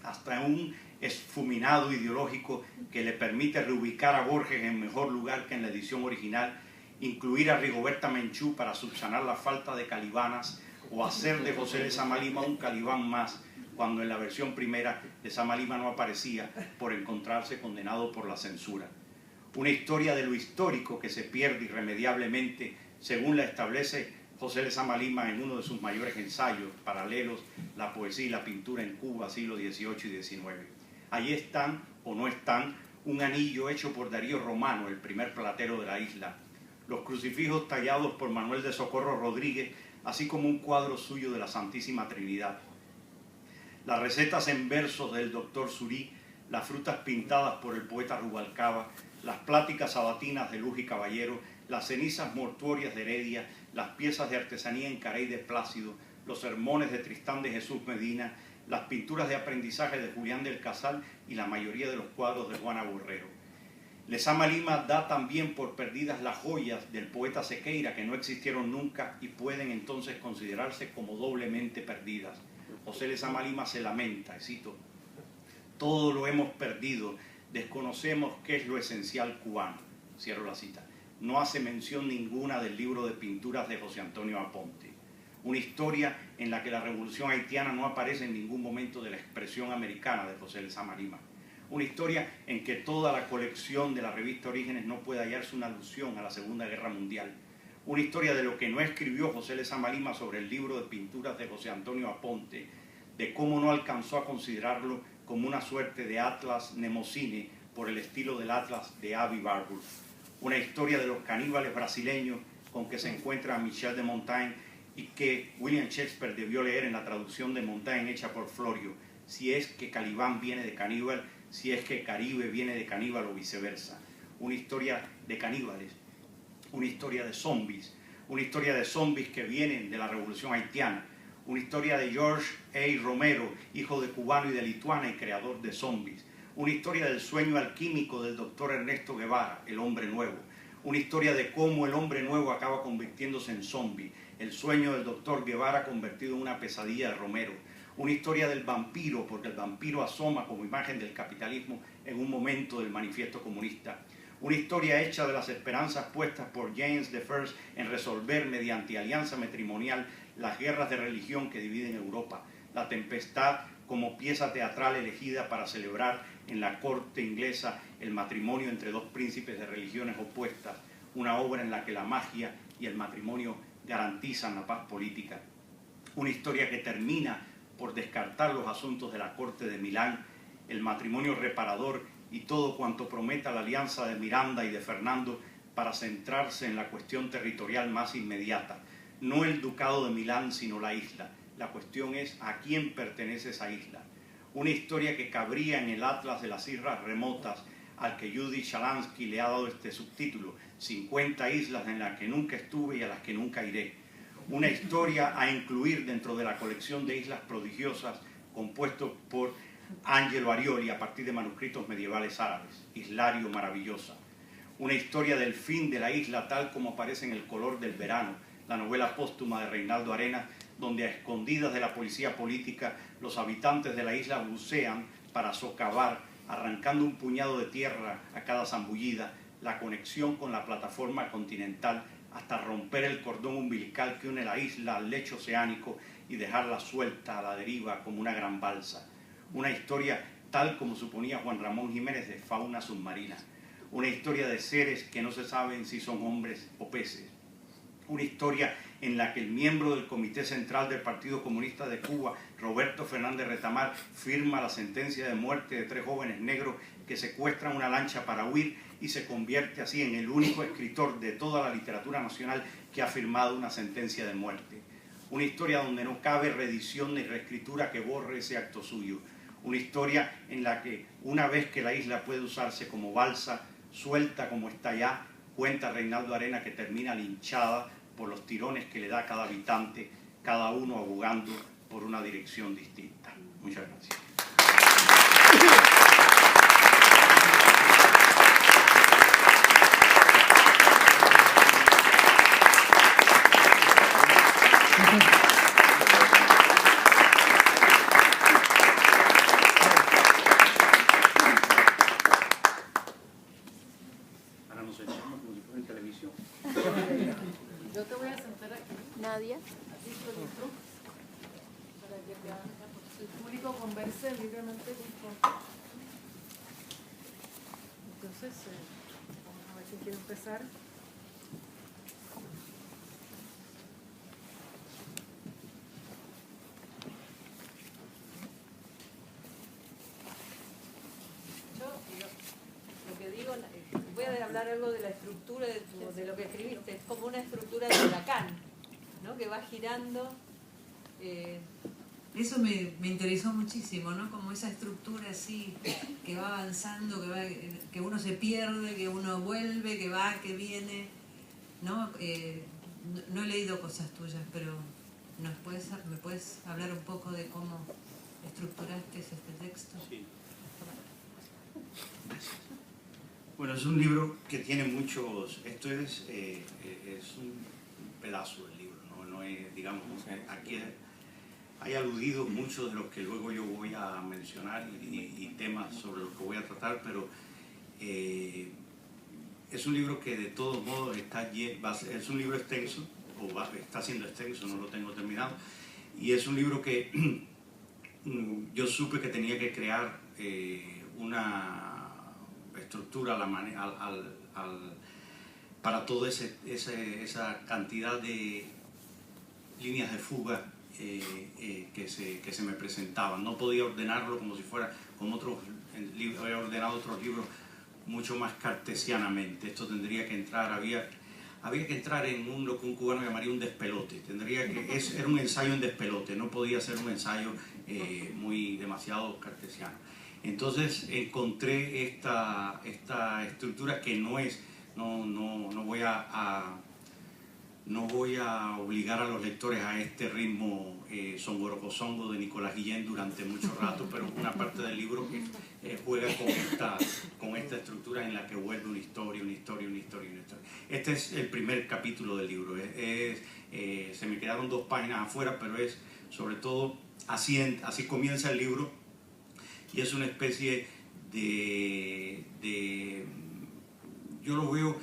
hasta un esfuminado ideológico que le permite reubicar a Borges en mejor lugar que en la edición original, incluir a Rigoberta Menchú para subsanar la falta de calibanas, o hacer de José Lezama Lima un Calibán más, cuando en la versión primera Lezama Lima no aparecía por encontrarse condenado por la censura. Una historia de lo histórico que se pierde irremediablemente, según la establece José Lezama Lima en uno de sus mayores ensayos paralelos, La poesía y la pintura en Cuba, siglo XVIII y XIX. Allí están, o no están, un anillo hecho por Darío Romano, el primer platero de la isla, los crucifijos tallados por Manuel de Socorro Rodríguez, así como un cuadro suyo de la Santísima Trinidad, las recetas en versos del doctor Surí, las frutas pintadas por el poeta Rubalcaba, las pláticas sabatinas de Luz y Caballero, las cenizas mortuorias de Heredia, las piezas de artesanía en Carey de Plácido, los sermones de Tristán de Jesús Medina, las pinturas de aprendizaje de Julián del Casal y la mayoría de los cuadros de Juana Borrero. Lezama Lima da también por perdidas las joyas del poeta Sequeira, que no existieron nunca y pueden entonces considerarse como doblemente perdidas. José Lezama Lima se lamenta, y cito: todo lo hemos perdido, desconocemos qué es lo esencial cubano. Cierro la cita. No hace mención ninguna del libro de pinturas de José Antonio Aponte. Una historia en la que la revolución haitiana no aparece en ningún momento de la expresión americana de José Lezama Lima. Una historia en que toda la colección de la revista Orígenes no puede hallarse una alusión a la Segunda Guerra Mundial. Una historia de lo que no escribió José Lezama Lima sobre el libro de pinturas de José Antonio Aponte, de cómo no alcanzó a considerarlo como una suerte de Atlas Mnemosyne por el estilo del Atlas de Avi Warburg. Una historia de los caníbales brasileños con que se encuentra Michel de Montaigne y que William Shakespeare debió leer en la traducción de Montaigne hecha por Florio, si es que Calibán viene de caníbal, si es que Caribe viene de caníbal o viceversa. Una historia de caníbales, una historia de zombies que vienen de la revolución haitiana, una historia de George A. Romero, hijo de cubano y de lituana y creador de zombies, una historia del sueño alquímico del doctor Ernesto Guevara, el hombre nuevo, una historia de cómo el hombre nuevo acaba convirtiéndose en zombie, el sueño del doctor Guevara convertido en una pesadilla de Romero, una historia del vampiro, porque el vampiro asoma como imagen del capitalismo en un momento del manifiesto comunista, una historia hecha de las esperanzas puestas por James I en resolver mediante alianza matrimonial las guerras de religión que dividen Europa, la tempestad como pieza teatral elegida para celebrar en la corte inglesa el matrimonio entre dos príncipes de religiones opuestas, una obra en la que la magia y el matrimonio garantizan la paz política, una historia que termina por descartar los asuntos de la corte de Milán, el matrimonio reparador y todo cuanto prometa la alianza de Miranda y de Fernando para centrarse en la cuestión territorial más inmediata, no el ducado de Milán sino la isla. La cuestión es a quién pertenece esa isla. Una historia que cabría en el Atlas de las Islas Remotas, al que Judy Shalansky le ha dado este subtítulo, 50 islas en las que nunca estuve y a las que nunca iré. Una historia a incluir dentro de la colección de islas prodigiosas compuesto por Angelo Arioli a partir de manuscritos medievales árabes, Islario maravillosa. Una historia del fin de la isla tal como aparece en El color del verano, la novela póstuma de Reinaldo Arenas, donde a escondidas de la policía política los habitantes de la isla bucean para socavar, arrancando un puñado de tierra a cada zambullida, la conexión con la plataforma continental hasta romper el cordón umbilical que une la isla al lecho oceánico y dejarla suelta a la deriva como una gran balsa. Una historia tal como suponía Juan Ramón Jiménez de fauna submarina. Una historia de seres que no se saben si son hombres o peces. Una historia en la que el miembro del Comité Central del Partido Comunista de Cuba, Roberto Fernández Retamar, firma la sentencia de muerte de 3 jóvenes negros que secuestran una lancha para huir y se convierte así en el único escritor de toda la literatura nacional que ha firmado una sentencia de muerte. Una historia donde no cabe reedición ni reescritura que borre ese acto suyo. Una historia en la que, una vez que la isla puede usarse como balsa, suelta como está ya, cuenta Reinaldo Arenas que termina linchada por los tirones que le da cada habitante, cada uno abogando por una dirección distinta. Muchas gracias. Ahora nos echamos como si fuera en televisión. Yo te voy a sentar aquí. Nadia. Así solito, para que el público converse libremente contigo. Entonces, vamos a ver quién quiere empezar. Lo que digo, voy a hablar algo de la estructura de lo que escribiste. Es como una estructura de huracán, ¿no? Que va girando. Eso me interesó muchísimo, ¿no? Como esa estructura así, que va avanzando, que uno se pierde, que uno vuelve, que va, que viene, ¿no? No he leído cosas tuyas, pero ¿me puedes hablar un poco de cómo estructuraste este texto? Sí. Bueno, es un libro que tiene muchos... Esto es un pedazo del libro, no es, digamos, aquí hay aludido muchos de los que luego yo voy a mencionar y temas sobre los que voy a tratar, pero es un libro que de todos modos es un libro extenso, está siendo extenso, no lo tengo terminado, y es un libro que yo supe que tenía que crear una estructura para toda esa cantidad de líneas de fuga que se me presentaban. No podía ordenarlo como si fuera, como otros libros, había ordenado otros libros mucho más cartesianamente. Esto tendría que entrar, había que entrar en lo que un cubano llamaría un despelote. Era un ensayo en despelote, no podía ser un ensayo demasiado cartesiano. Entonces encontré esta estructura que no voy a obligar a los lectores a este ritmo songo de Nicolás Guillén durante mucho rato, pero una parte del libro que juega con esta estructura en la que vuelve una historia. Este es el primer capítulo del libro. Se me quedaron 2 páginas afuera, pero es sobre todo así comienza el libro. Y es una especie yo lo veo,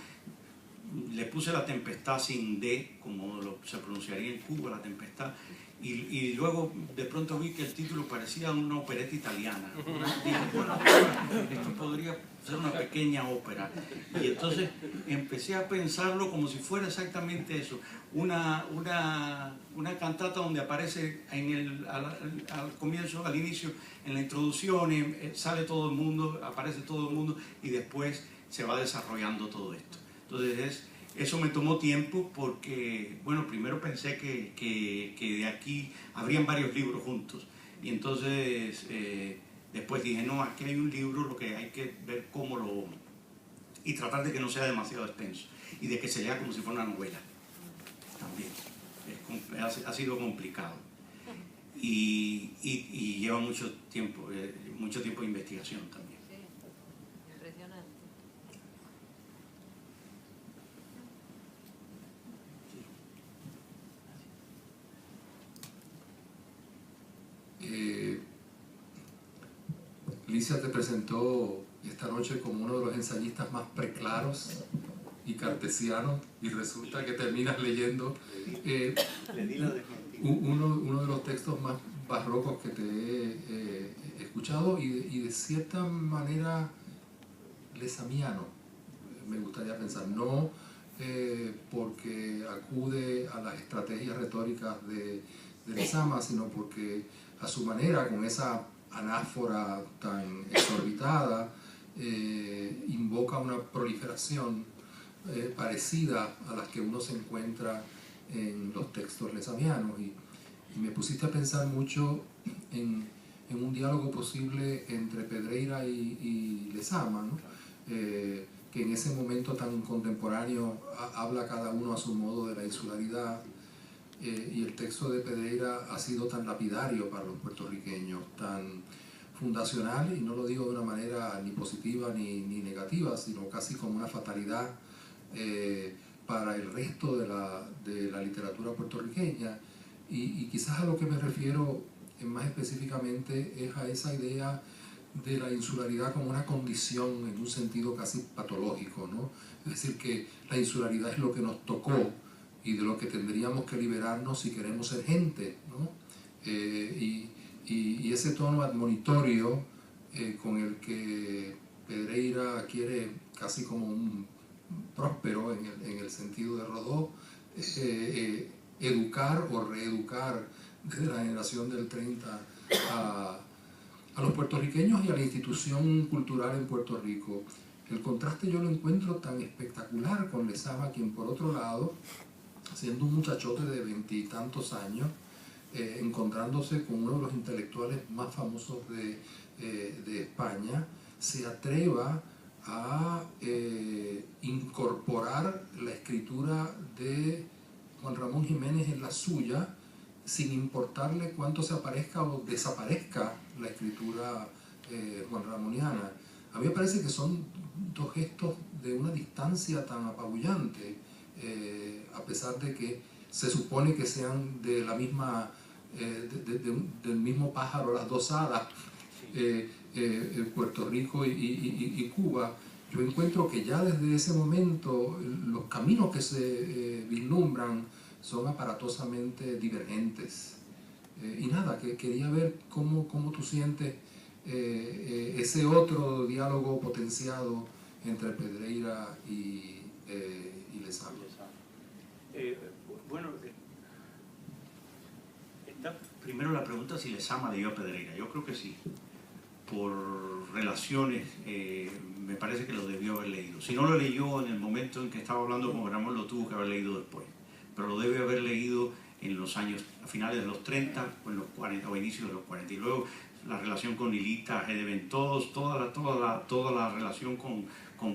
le puse la tempestad sin D, como se pronunciaría en Cuba, la tempestad, y luego de pronto vi que el título parecía una opereta italiana. Dije, bueno, esto podría ser una pequeña ópera. Y entonces empecé a pensarlo como si fuera exactamente eso, una cantata donde aparece al comienzo, al inicio, en la introducción, sale todo el mundo, aparece todo el mundo y después se va desarrollando todo esto. Entonces eso me tomó tiempo porque, bueno, primero pensé que de aquí habrían varios libros juntos y entonces después dije, no, aquí hay un libro, lo que hay que ver y tratar de que no sea demasiado extenso y de que se lea como si fuera una novela también. Ha sido complicado y lleva mucho tiempo de investigación también. Sí, impresionante. Licia te presentó esta noche como uno de los ensayistas más preclaros y cartesianos, y resulta que terminas leyendo uno de los textos más barrocos que te he escuchado y de cierta manera lesamiano, me gustaría pensar, no porque acude a las estrategias retóricas de Lezama, sino porque a su manera, con esa anáfora tan exorbitada, invoca una proliferación parecida a las que uno se encuentra en los textos lezamianos, y me pusiste a pensar mucho en un diálogo posible entre Pedreira y Lezama, ¿no? Que en ese momento tan contemporáneo habla cada uno a su modo de la insularidad, y el texto de Pedreira ha sido tan lapidario para los puertorriqueños, tan fundacional, y no lo digo de una manera ni positiva ni negativa, sino casi como una fatalidad para el resto de la literatura puertorriqueña. Y quizás a lo que me refiero más específicamente es a esa idea de la insularidad como una condición en un sentido casi patológico, ¿no? Es decir, que la insularidad es lo que nos tocó y de lo que tendríamos que liberarnos si queremos ser gente, ¿no? Y ese tono admonitorio con el que Pedreira quiere, casi como un próspero en el sentido de Rodó, educar o reeducar desde la generación del 30 a los puertorriqueños y a la institución cultural en Puerto Rico. El contraste yo lo encuentro tan espectacular con Lezama, quien por otro lado, siendo un muchachote de 20 y tantos años, encontrándose con uno de los intelectuales más famosos de España, se atreva a incorporar la escritura de Juan Ramón Jiménez en la suya, sin importarle cuánto se aparezca o desaparezca la escritura juanramoniana. A mí me parece que son dos gestos de una distancia tan apabullante, a pesar de que se supone que sean de la misma, del mismo pájaro las dos alas, Puerto Rico y Cuba. Yo encuentro que ya desde ese momento los caminos que se vislumbran son aparatosamente divergentes. Y nada, que quería ver cómo tú sientes ese otro diálogo potenciado entre Pedreira y Lezama. Bueno, primero la pregunta si Lezama leyó a Pedreira. Yo creo que sí. Por relaciones, me parece que lo debió haber leído. Si no lo leyó en el momento en que estaba hablando con Ramón, lo tuvo que haber leído después. Pero lo debe haber leído en los años, a finales de los 30 o en los 40 o inicios de los 40. Y luego la relación con Lilita Hedeven, toda la relación con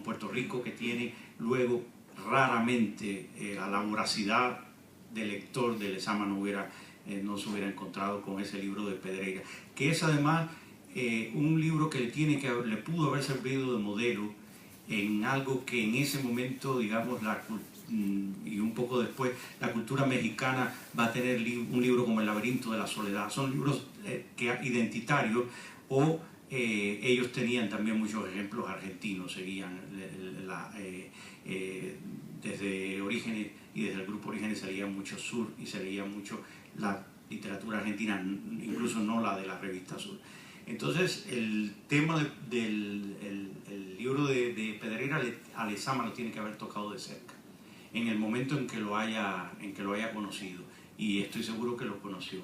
Puerto Rico que tiene, luego raramente a la voracidad del lector de Lezama no se hubiera encontrado con ese libro de Pedreira, que es además un libro que le pudo haber servido de modelo en algo que en ese momento, digamos, y un poco después, la cultura mexicana va a tener un libro como El laberinto de la soledad. Son libros identitarios, o ellos tenían también muchos ejemplos argentinos, seguían desde Orígenes y desde el grupo Orígenes se leía mucho Sur y se leía mucho la literatura argentina, incluso no la de la revista Sur. Entonces el tema del libro de Pedreira a Lezama lo tiene que haber tocado de cerca, en el momento en que lo haya conocido, y estoy seguro que lo conoció.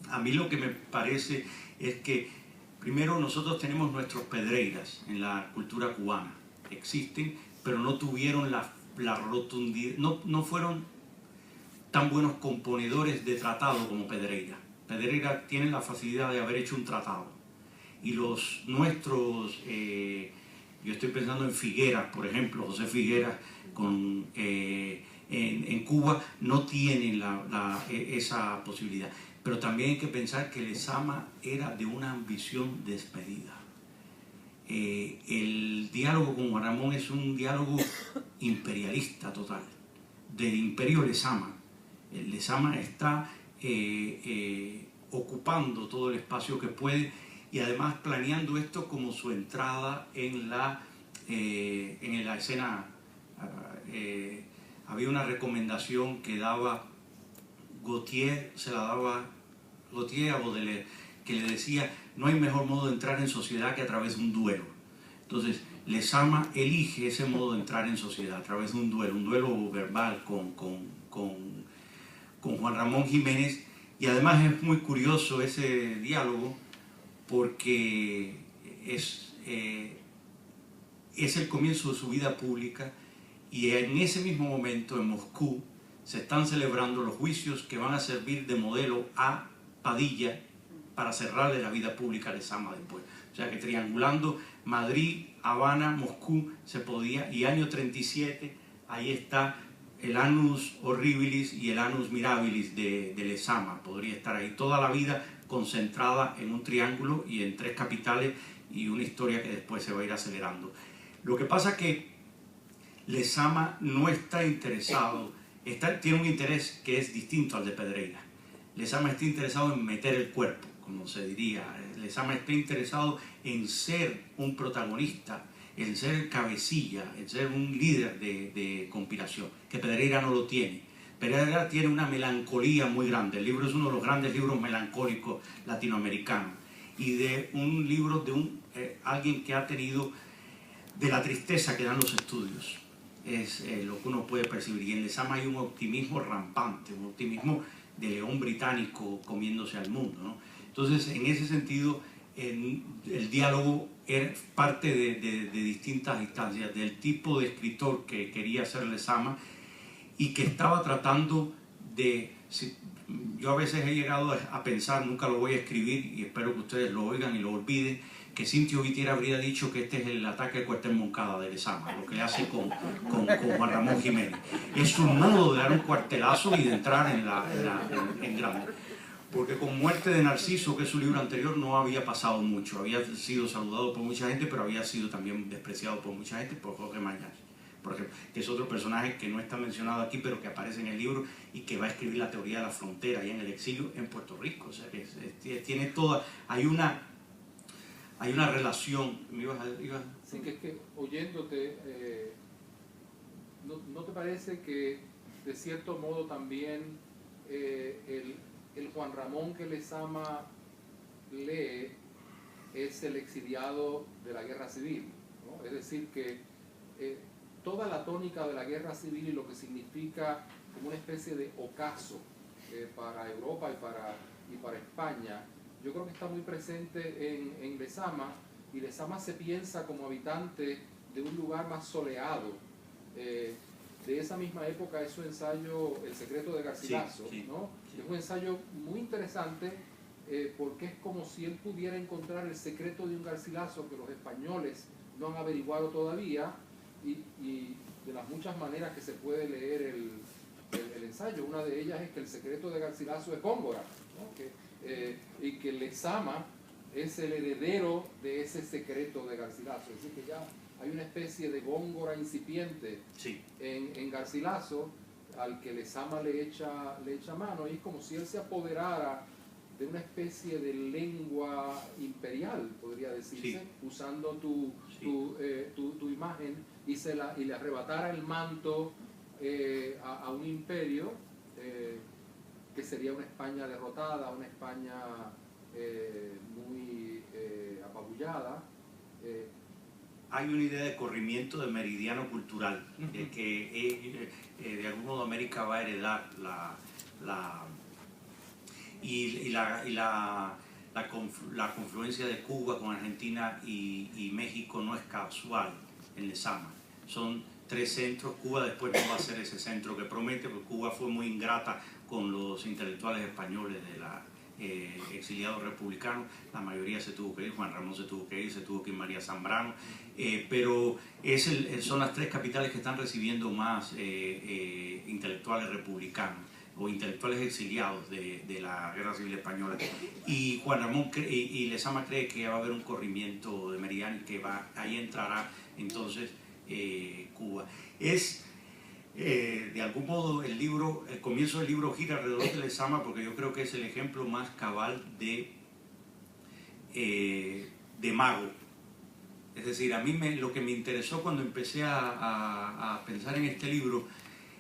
A mí lo que me parece es que primero nosotros tenemos nuestros Pedreiras en la cultura cubana, existen, pero no tuvieron la rotundidad, no fueron tan buenos componedores de tratado como Pedreira. Pedreira tiene la facilidad de haber hecho un tratado, y los nuestros, yo estoy pensando en Figueras, por ejemplo, José Figueras en Cuba no tienen esa posibilidad. Pero también hay que pensar que Lezama era de una ambición desmedida. El diálogo con Juan Ramón es un diálogo imperialista total, del imperio Lezama. El Lezama está ocupando todo el espacio que puede, y además planeando esto como su entrada en la escena. Había una recomendación que daba Gautier, a Baudelaire, que le decía: no hay mejor modo de entrar en sociedad que a través de un duelo. Entonces Lezama elige ese modo de entrar en sociedad a través de un duelo verbal con Juan Ramón Jiménez. Y además es muy curioso ese diálogo, porque es el comienzo de su vida pública, y en ese mismo momento en Moscú se están celebrando los juicios que van a servir de modelo a Padilla para cerrarle la vida pública a Lezama después. O sea que triangulando Madrid, Habana, Moscú se podía, y año 37, ahí está el annus horribilis y el annus mirabilis de Lezama, podría estar ahí toda la vida concentrada en un triángulo y en 3 capitales y una historia que después se va a ir acelerando. Lo que pasa es que Lezama no está interesado, tiene un interés que es distinto al de Pedreira. Lezama está interesado en meter el cuerpo, como se diría. Lezama está interesado en ser un protagonista, en ser cabecilla, en ser un líder de conspiración, que Pedreira no lo tiene. Pedreira tiene una melancolía muy grande. El libro es uno de los grandes libros melancólicos latinoamericanos, y de un libro de alguien que ha tenido, de la tristeza que dan los estudios, es lo que uno puede percibir. Y en Lezama hay un optimismo rampante, un optimismo de león británico comiéndose al mundo, ¿no? Entonces, en ese sentido, el diálogo era parte de distintas instancias, del tipo de escritor que quería ser Lezama y que estaba tratando de... Yo a veces he llegado a pensar, nunca lo voy a escribir y espero que ustedes lo oigan y lo olviden, que Cintio Vitier habría dicho que este es el ataque al cuartel Moncada de Lezama, lo que hace con Juan Ramón Jiménez. Es un modo de dar un cuartelazo y de entrar en grande. Porque con Muerte de Narciso, que es su libro anterior, no había pasado mucho. Había sido saludado por mucha gente, pero había sido también despreciado por mucha gente, por Jorge Mayans, por ejemplo, que es otro personaje que no está mencionado aquí, pero que aparece en el libro y que va a escribir la teoría de la frontera y en el exilio en Puerto Rico. O sea, que tiene toda... Hay una relación. Sí, que es que oyéndote, ¿no te parece que de cierto modo también el Juan Ramón que Lezama lee es el exiliado de la guerra civil, ¿no? Es decir, que toda la tónica de la guerra civil y lo que significa como una especie de ocaso para Europa y para España, yo creo que está muy presente en Lezama, y Lezama se piensa como habitante de un lugar más soleado. De esa misma época es su ensayo El secreto de Garcilaso, sí, ¿no? Sí. Es un ensayo muy interesante porque es como si él pudiera encontrar el secreto de un Garcilaso que los españoles no han averiguado todavía, y de las muchas maneras que se puede leer el ensayo. Una de ellas es que el secreto de Garcilaso es Góngora, ¿no? Y que Lezama es el heredero de ese secreto de Garcilaso. Es decir, que ya hay una especie de Góngora incipiente, sí, en Garcilaso, al que Lezama le echa mano, y es como si él se apoderara de una especie de lengua imperial, podría decirse, sí, usando tu imagen, y le arrebatara el manto a un imperio que sería una España derrotada, una España muy apabullada. Hay una idea de corrimiento de meridiano cultural, de que de algún modo América va a heredar la confluencia de Cuba con Argentina y México no es casual en Lezama. Son 3 centros. Cuba después no va a ser ese centro que promete, porque Cuba fue muy ingrata con los intelectuales españoles de la exiliados republicanos. La mayoría se tuvo que ir, Juan Ramón se tuvo que ir María Zambrano, pero son las 3 capitales que están recibiendo más intelectuales republicanos o intelectuales exiliados de la Guerra Civil Española. Y Juan Ramón y Lezama cree que va a haber un corrimiento de meridiano, que ahí entrará entonces Cuba. De algún modo el comienzo del libro gira alrededor de Lezama, porque yo creo que es el ejemplo más cabal de mago. Es decir, a mí lo que me interesó cuando empecé a pensar en este libro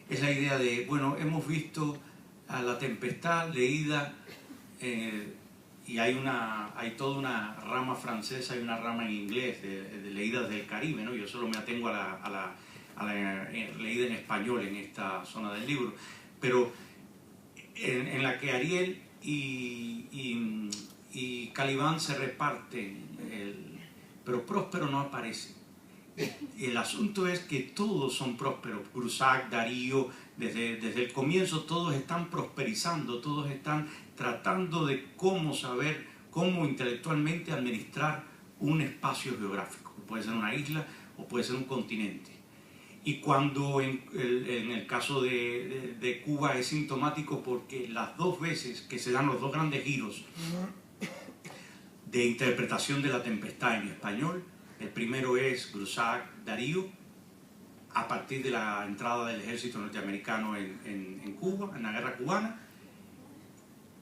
es la idea de, bueno, hemos visto a La Tempestad leída, y hay toda una rama francesa y una rama en inglés de leídas del Caribe, ¿no? Yo solo me atengo a la leída en español en esta zona del libro, pero en la que Ariel y Calibán se reparten, pero Próspero no aparece. El asunto es que todos son prósperos. Brusac, Darío, desde el comienzo todos están prosperizando, todos están tratando de saber cómo intelectualmente administrar un espacio geográfico. Puede ser una isla o puede ser un continente. y cuando en el caso de Cuba es sintomático porque las dos veces que se dan los dos grandes giros de interpretación de La Tempestad en español, el primero es Grusac Darío, a partir de la entrada del ejército norteamericano en Cuba, en la guerra cubana,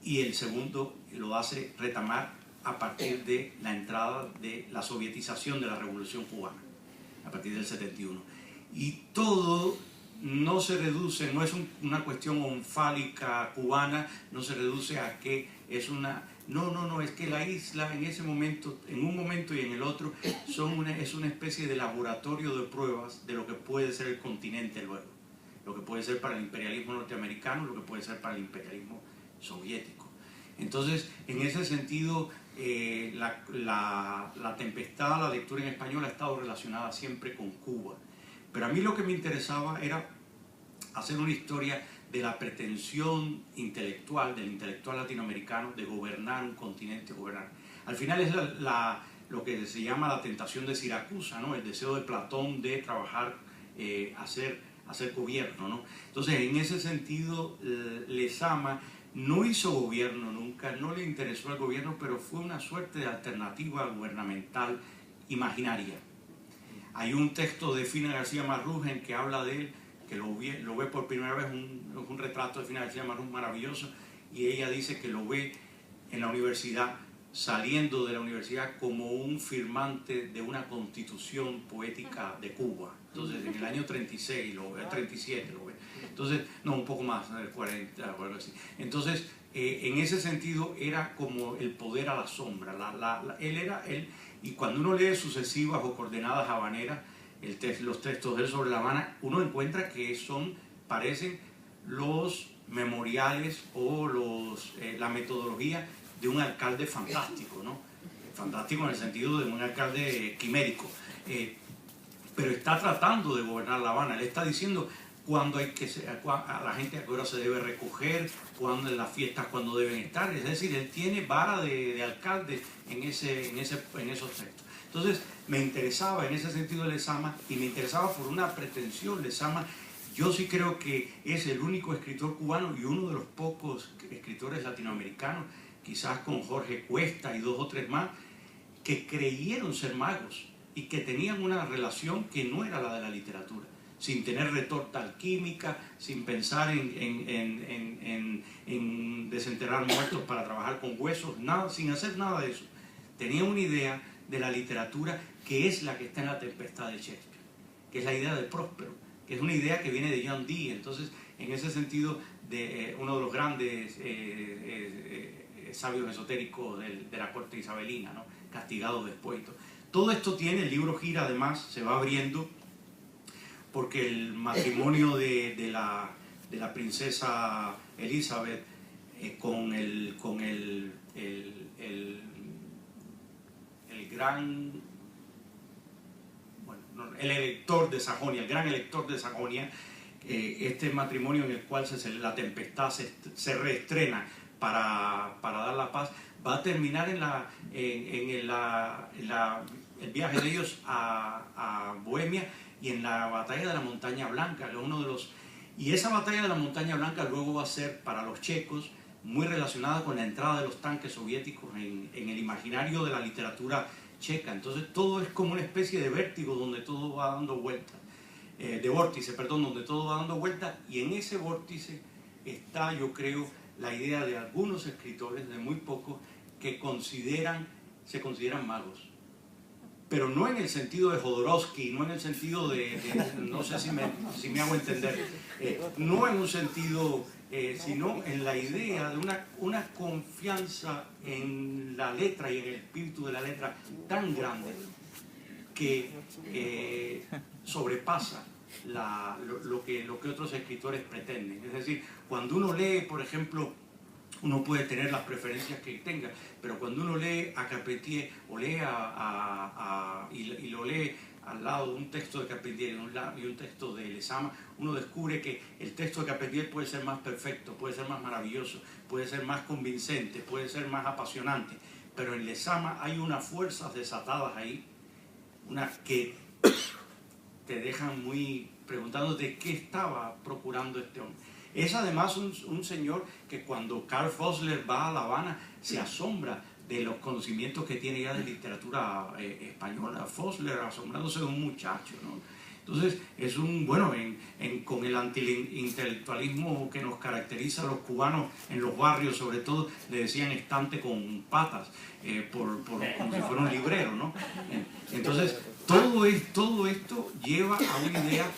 y el segundo lo hace Retamar a partir de la entrada de la sovietización de la Revolución Cubana, a partir del 71. Y todo no se reduce, no es una cuestión onfálica cubana, no se reduce a que es una... No, es que la isla en ese momento, en un momento y en el otro, es una especie de laboratorio de pruebas de lo que puede ser el continente luego. Lo que puede ser para el imperialismo norteamericano, lo que puede ser para el imperialismo soviético. Entonces, en ese sentido, la Tempestad, la lectura en español ha estado relacionada siempre con Cuba. Pero a mí lo que me interesaba era hacer una historia de la pretensión intelectual, del intelectual latinoamericano, de gobernar un continente, gobernar. Al final es lo que se llama la tentación de Siracusa, ¿no? El deseo de Platón de trabajar, hacer gobierno, ¿no? Entonces, en ese sentido, Lezama no hizo gobierno nunca, no le interesó el gobierno, pero fue una suerte de alternativa gubernamental imaginaria. Hay un texto de Fina García Marrús que habla de él, que lo ve por primera vez, un retrato de Fina García Marrús maravilloso, y ella dice que lo ve en la universidad, saliendo de la universidad como un firmante de una constitución poética de Cuba. Entonces, en el año 36, 37 lo ve. Entonces, no, un poco más, 40 o algo así. Entonces, en ese sentido, era como el poder a la sombra. Él, y cuando uno lee sucesivas o coordenadas habaneras, los textos de él sobre La Habana, uno encuentra que parecen los memoriales o la metodología de un alcalde fantástico, ¿no? Fantástico en el sentido de un alcalde quimérico. Pero está tratando de gobernar La Habana. Él está diciendo cuándo a la gente a qué hora se debe recoger, cuándo en las fiestas, cuándo deben estar. Es decir, él tiene vara de alcalde en esos textos. Entonces, me interesaba en ese sentido Lezama, y me interesaba por una pretensión. Lezama, yo sí creo que es el único escritor cubano y uno de los pocos escritores latinoamericanos, quizás con Jorge Cuesta y 2 o 3 más, que creyeron ser magos y que tenían una relación que no era la de la literatura, sin tener retorta alquímica, sin pensar en desenterrar muertos para trabajar con huesos, nada, sin hacer nada de eso. Tenían una idea de la literatura que es la que está en La Tempestad de Shakespeare, que es la idea del próspero, que es una idea que viene de John Dee. Entonces, en ese sentido, uno de los grandes sabios esotéricos de la corte isabelina, ¿no? Castigado después. Todo esto el libro gira, además, se va abriendo, porque el matrimonio de la princesa Elizabeth con el elector de Sajonia, el gran elector de Sajonia, este matrimonio en el cual La Tempestad se reestrena para dar la paz, va a terminar en el viaje de ellos a Bohemia y en la batalla de la Montaña Blanca, y esa batalla de la Montaña Blanca luego va a ser para los checos muy relacionada con la entrada de los tanques soviéticos en el imaginario de la literatura checa. Entonces todo es como una especie de vértigo donde todo va dando vueltas, donde todo va dando vueltas, y en ese vórtice está, yo creo, la idea de algunos escritores, de muy pocos, que se consideran magos. Pero no en el sentido de Jodorowsky, no en el sentido no sé si me hago entender, no en un sentido, sino en la idea de una confianza en la letra y en el espíritu de la letra tan grande que sobrepasa lo que otros escritores pretenden. Es decir, cuando uno lee, por ejemplo, uno puede tener las preferencias que tenga, pero cuando uno lee a Carpentier o lee y lo lee al lado de un texto de Carpentier y un texto de Lezama, uno descubre que el texto de Carpentier puede ser más perfecto, puede ser más maravilloso, puede ser más convincente, puede ser más apasionante, pero en Lezama hay unas fuerzas desatadas ahí, unas que te dejan muy preguntándote qué estaba procurando este hombre. Es además un señor que cuando Karl Fossler va a La Habana se asombra de los conocimientos que tiene ya de literatura española. Fossler asombrándose de un muchacho, ¿no? Entonces es con el antiintelectualismo que nos caracteriza a los cubanos en los barrios, sobre todo le decían estante con patas, como si fuera un librero, ¿no? Entonces todo esto lleva a una idea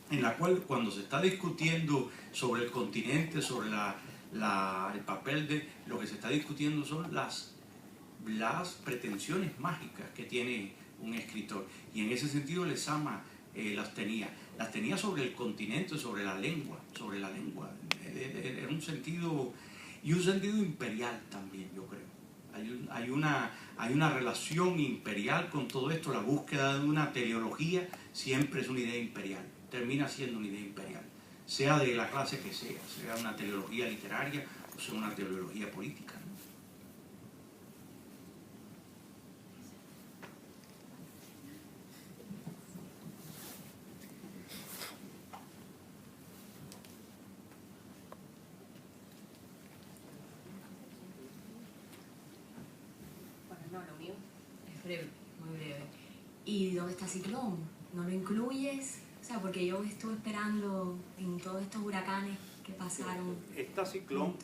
en la cual cuando se está discutiendo sobre el continente, sobre el papel de lo que se está discutiendo son las pretensiones mágicas que tiene un escritor. Y en ese sentido Lezama las tenía sobre el continente, sobre la lengua. Era un sentido, y un sentido imperial también, yo creo. Hay una relación imperial con todo esto. La búsqueda de una teleología siempre es una idea imperial, termina siendo una idea imperial, sea de la clase que sea una teleología literaria o sea una teleología política, ¿no? Bueno, no, lo mío. Es breve, muy breve. ¿Y dónde está Ciclón? ¿No lo incluyes? O sea, porque yo estuve esperando en todos estos huracanes que pasaron. Está Ciclón,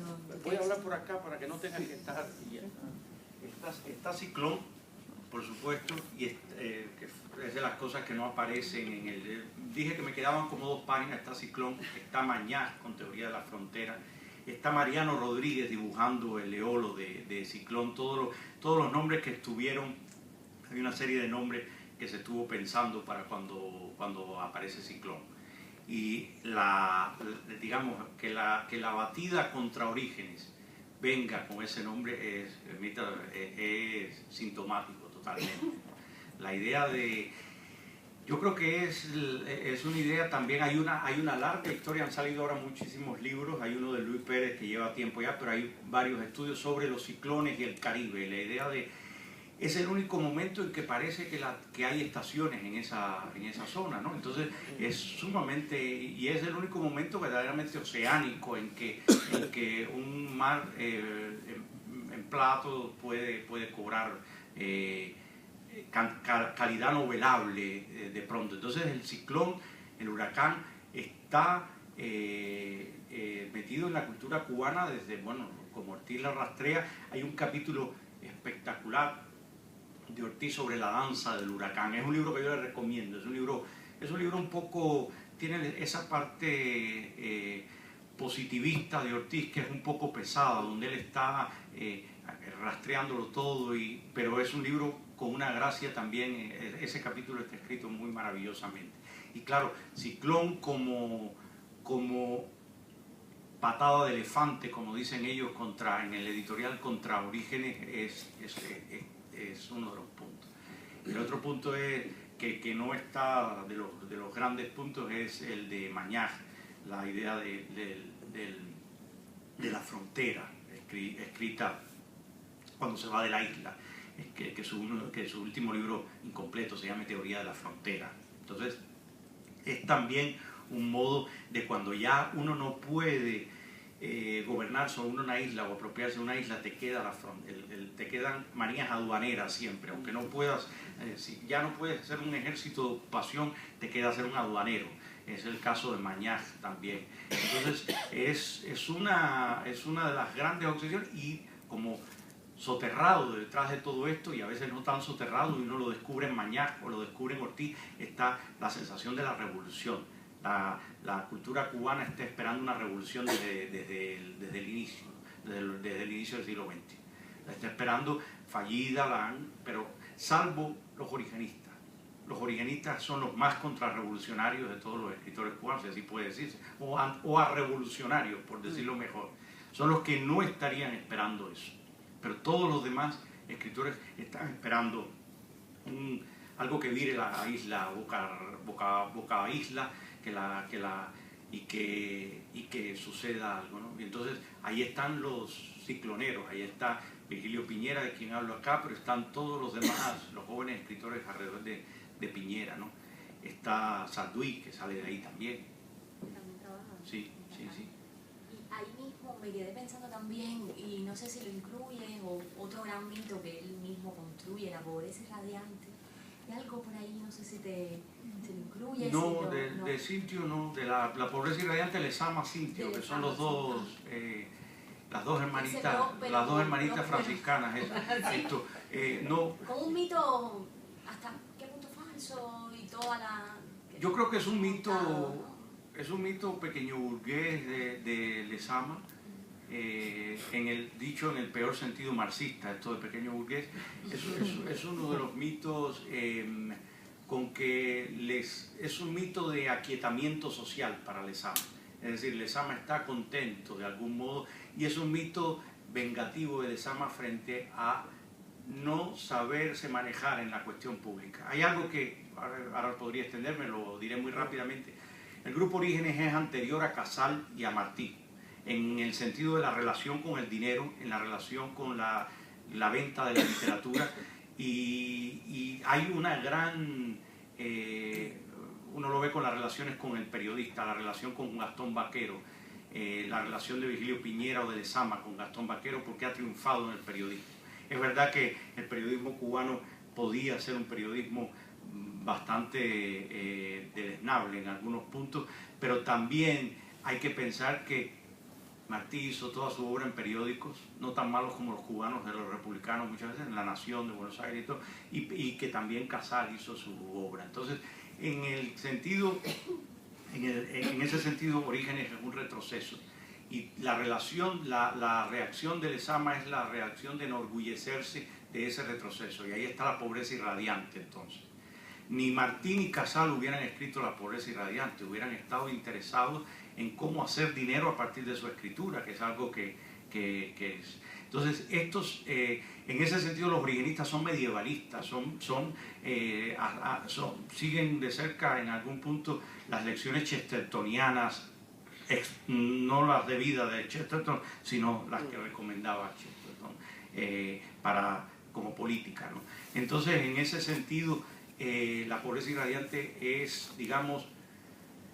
voy a hablar por acá para que no tengas que estar. Está Ciclón, por supuesto, y que es de las cosas que no aparecen en el... Dije que me quedaban como 2 páginas. Está Ciclón, está Mañás con Teoría de la Frontera, está Mariano Rodríguez dibujando el eolo de Ciclón, todos los nombres que estuvieron, hay una serie de nombres que se estuvo pensando para cuando aparece Ciclón. Y digamos que la batida contra Orígenes venga con ese nombre es sintomático totalmente. La idea de... Yo creo que es una idea también, hay una larga historia, han salido ahora muchísimos libros, hay uno de Luis Pérez que lleva tiempo ya, pero hay varios estudios sobre los ciclones y el Caribe. La idea de... Es el único momento en que parece que hay estaciones en esa zona, ¿no? Entonces es sumamente... Y es el único momento verdaderamente oceánico en que un mar en plato puede cobrar calidad novelable de pronto. Entonces el ciclón, el huracán, está metido en la cultura cubana desde, como Ortiz la rastrea. Hay un capítulo espectacular de Ortiz sobre la danza del huracán. Es un libro que yo le recomiendo. Es un libro un poco... Tiene esa parte positivista de Ortiz que es un poco pesada, donde él está rastreándolo todo, pero es un libro con una gracia también. Ese capítulo está escrito muy maravillosamente. Y claro, Ciclón como patada de elefante, como dicen ellos en el editorial contra Orígenes, es uno de los puntos. El otro punto es que no está de los grandes puntos, es el de Mañás, la idea de la frontera, escrita cuando se va de la isla, que su último libro incompleto se llama Teoría de la Frontera. Entonces es también un modo de cuando ya uno no puede gobernar sobre una isla o apropiarse de una isla, te quedan manías aduaneras siempre, aunque no puedas, si ya no puedes ser un ejército de ocupación, te queda ser un aduanero. Es el caso de Mañás también. Entonces es una de las grandes obsesiones, y como soterrado detrás de todo esto, y a veces no tan soterrado y uno lo descubre en Mañás o lo descubre en Ortiz, está la sensación de la revolución. La cultura cubana está esperando una revolución desde el inicio del siglo XX. La está esperando fallida, pero salvo los origenistas. Los origenistas son los más contrarrevolucionarios de todos los escritores cubanos, si así puede decirse, o arrevolucionarios, por decirlo mejor. Son los que no estarían esperando eso. Pero todos los demás escritores están esperando algo que vire la isla boca a isla, y que suceda algo, ¿no? Y entonces ahí están los cicloneros, ahí está Virgilio Piñera, de quien hablo acá, pero están todos los demás, los jóvenes escritores alrededor de Piñera, ¿no? está Sarduy, que sale de ahí también. También trabaja. Sí, sí, sí. Y ahí mismo me quedé pensando también, y no sé si lo incluye, o otro gran mito que él mismo construye, la pobreza irradiante. Hay algo por ahí, no sé si lo incluye. No, no. de Cintio no, de la pobreza irradiante Lezama Cintio, que son los dos, las dos hermanitas franciscanas. Esto, no. Como un mito, ¿hasta qué punto falso? Y toda la... Yo creo que es un mito pequeño burgués de Lezama, en el peor sentido marxista, esto de pequeño burgués. Es uno de los mitos con que es un mito de aquietamiento social para Lezama. Es decir, Lezama está contento de algún modo, y es un mito vengativo de Lezama frente a no saberse manejar en la cuestión pública. Hay algo que, ahora podría extenderme, lo diré muy rápidamente. El grupo Orígenes es anterior a Casal y a Martí, en el sentido de la relación con el dinero, en la relación con la venta de la literatura, y hay una gran... uno lo ve con las relaciones con el periodista, la relación con Gastón Vaquero, la relación de Virgilio Piñera o de Lezama con Gastón Vaquero, porque ha triunfado en el periodismo. Es verdad que el periodismo cubano podía ser un periodismo bastante deleznable en algunos puntos, pero también hay que pensar que Martí hizo toda su obra en periódicos, no tan malos como los cubanos de los republicanos muchas veces, en La Nación de Buenos Aires y todo, y que también Casal hizo su obra. Entonces, en ese sentido, Orígenes es un retroceso. Y la reacción de Lezama es la reacción de enorgullecerse de ese retroceso. Y ahí está la pobreza irradiante, entonces. Ni Martí ni Casal hubieran escrito La pobreza irradiante, hubieran estado interesados en cómo hacer dinero a partir de su escritura, que es algo que es. Entonces, en ese sentido, los origenistas son medievalistas, siguen de cerca en algún punto las lecciones chestertonianas, no las de vida de Chesterton, sino las que recomendaba Chesterton como política, ¿no? Entonces, en ese sentido, la pobreza irradiante es, digamos,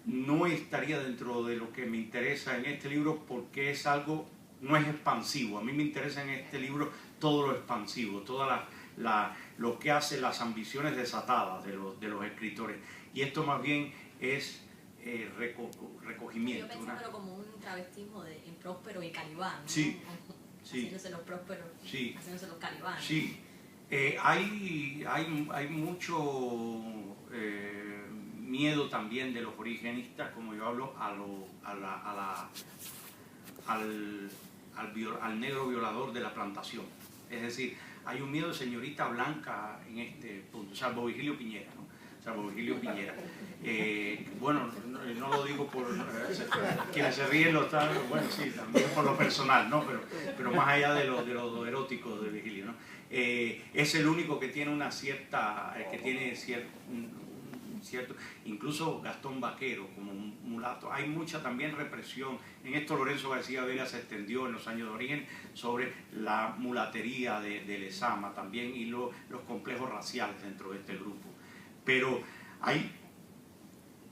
no estaría dentro de lo que me interesa en este libro, porque es algo, no es expansivo. A mí me interesa en este libro todo lo expansivo, lo que hace las ambiciones desatadas de los escritores. Y esto más bien es recogimiento. Yo pensándolo como un travestismo en Próspero y Calibán, ¿no? Sí, sí. Haciéndose los Prósperos, sí, haciéndose los Calibán. Sí, hay mucho miedo también de los origenistas, como yo hablo, al negro violador de la plantación. Es decir, hay un miedo de señorita blanca en este punto, salvo Virgilio Piñera, ¿no? Salvo Virgilio Piñera. Bueno, no lo digo por quienes se ríen, bueno, sí, también por lo personal, ¿no? Pero más allá de lo erótico de Virgilio, ¿no? Es el único que tiene cierto, incluso Gastón Vaquero como mulato. Hay mucha también represión. En esto Lorenzo García Vega se extendió en los años de origen sobre la mulatería de Lezama también, y los complejos raciales dentro de este grupo. Pero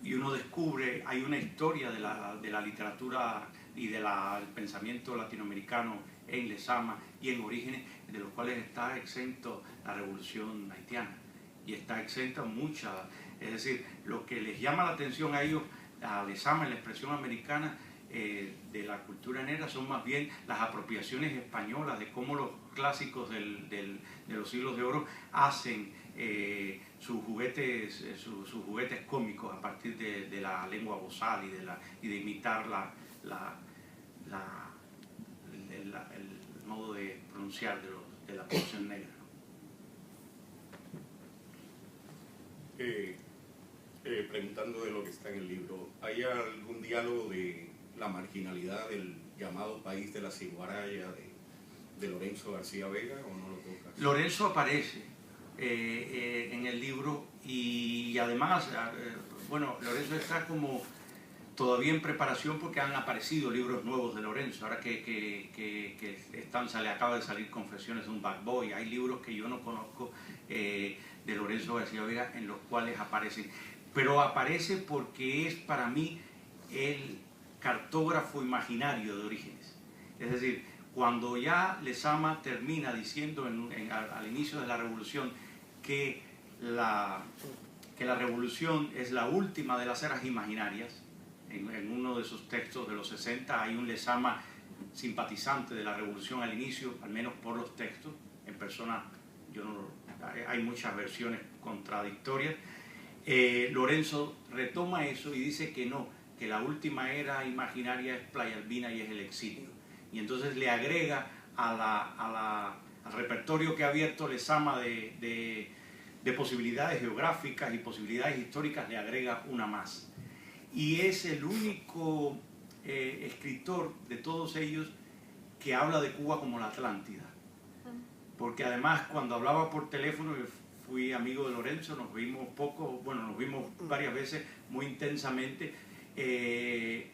y uno descubre, hay una historia de la literatura y del pensamiento latinoamericano en Lezama y en Orígenes, de los cuales está exento la revolución haitiana, y está exenta mucha. Es decir, lo que les llama la atención a ellos, a Lezama, en la expresión americana de la cultura negra, son más bien las apropiaciones españolas de cómo los clásicos de los siglos de oro hacen sus juguetes cómicos a partir de la lengua vozal y de imitar el modo de pronunciar de la población negra. Preguntando de lo que está en el libro, ¿hay algún diálogo de la marginalidad del llamado país de la ciguaraya de Lorenzo García Vega, o no lo tocas? Lorenzo aparece en el libro, y además, bueno, Lorenzo está como todavía en preparación, porque han aparecido libros nuevos de Lorenzo. Ahora que le acaba de salir Confesiones de un Bad Boy, hay libros que yo no conozco de Lorenzo García Vega en los cuales aparecen. pero aparece porque es para mí el cartógrafo imaginario de Orígenes. Es decir, cuando ya Lezama termina diciendo al inicio de la Revolución que la Revolución es la última de las eras imaginarias, en uno de sus textos de los 60 hay un Lezama simpatizante de la Revolución al inicio, al menos por los textos, en persona hay muchas versiones contradictorias. Lorenzo retoma eso y dice que no, que la última era imaginaria es Playa Albina y es el exilio. Y entonces le agrega al repertorio que ha abierto Lezama de posibilidades geográficas y posibilidades históricas, le agrega una más. Y es el único escritor de todos ellos que habla de Cuba como la Atlántida. Porque además cuando hablaba por teléfono, yo fui amigo de Lorenzo, nos vimos nos vimos varias veces muy intensamente, él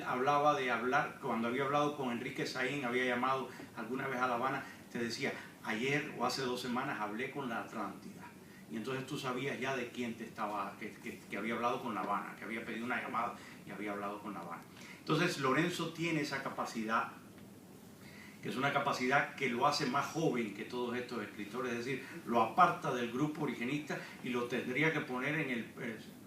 hablaba cuando había hablado con Enrique Saín, había llamado alguna vez a La Habana, te decía, ayer o hace 2 semanas hablé con la Atlántida. Y entonces tú sabías ya de quién que había hablado con La Habana, que había pedido una llamada y había hablado con La Habana. Entonces Lorenzo tiene esa capacidad, que es una capacidad que lo hace más joven que todos estos escritores, es decir, lo aparta del grupo originista y lo tendría que poner en el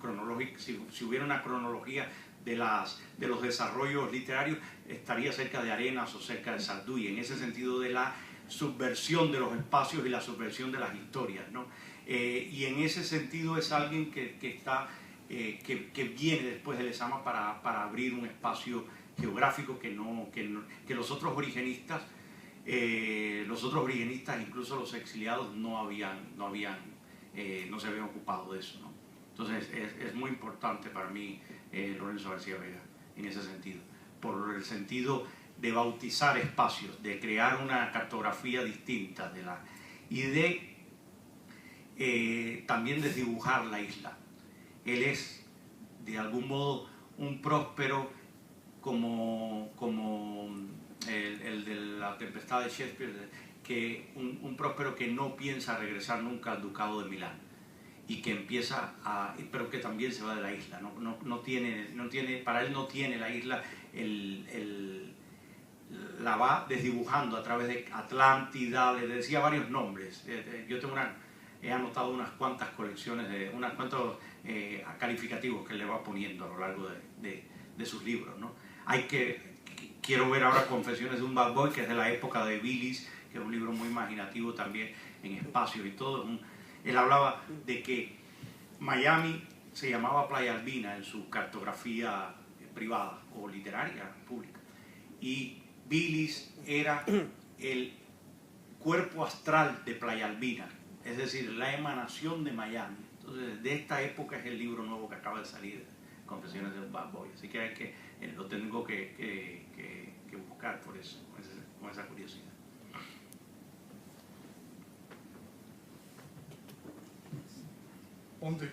cronológico, si hubiera una cronología de los desarrollos literarios, estaría cerca de Arenas o cerca de Sarduy, en ese sentido de la subversión de los espacios y la subversión de las historias, ¿no? Y en ese sentido es alguien que viene después de Lezama para abrir un espacio geográfico que los otros origenistas, incluso los exiliados, no se habían ocupado de eso, ¿no? Entonces es muy importante para mí Lorenzo García Vega en ese sentido, por el sentido de bautizar espacios, de crear una cartografía distinta también desdibujar la isla. Él es de algún modo un próspero como el de la tempestad de Shakespeare, un próspero que no piensa regresar nunca al ducado de Milán y que pero que también se va de la isla, para él no tiene la isla, la va desdibujando a través de Atlántida, le decía varios nombres. Yo he anotado unas cuantas colecciones, unos cuantos calificativos que le va poniendo a lo largo de sus libros, ¿no? Quiero ver ahora Confesiones de un Bad Boy, que es de la época de Billis, que es un libro muy imaginativo también en espacios y todo. Él hablaba de que Miami se llamaba Playa Albina en su cartografía privada o literaria pública, y Billis era el cuerpo astral de Playa Albina, es decir, la emanación de Miami. Entonces, de esta época es el libro nuevo que acaba de salir, Confesiones de un Bad Boy, así que lo tengo que buscar por eso, con esa curiosidad. Ponte,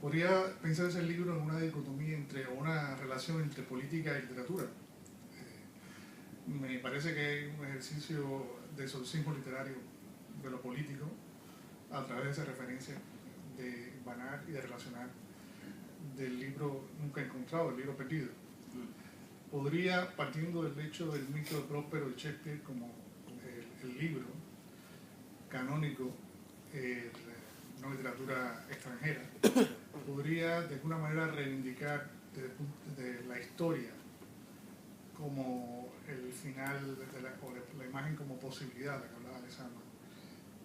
podría pensarse el libro en una dicotomía una relación entre política y literatura. Me parece que es un ejercicio de solipsismo literario de lo político a través de esa referencia de Banach y de relacionar del libro nunca encontrado, el libro perdido. Podría, partiendo del hecho del mito de Próspero y Shakespeare como el libro canónico, no literatura extranjera, podría de alguna manera reivindicar de la historia como el final o la imagen como posibilidad, la que hablaba Lezama,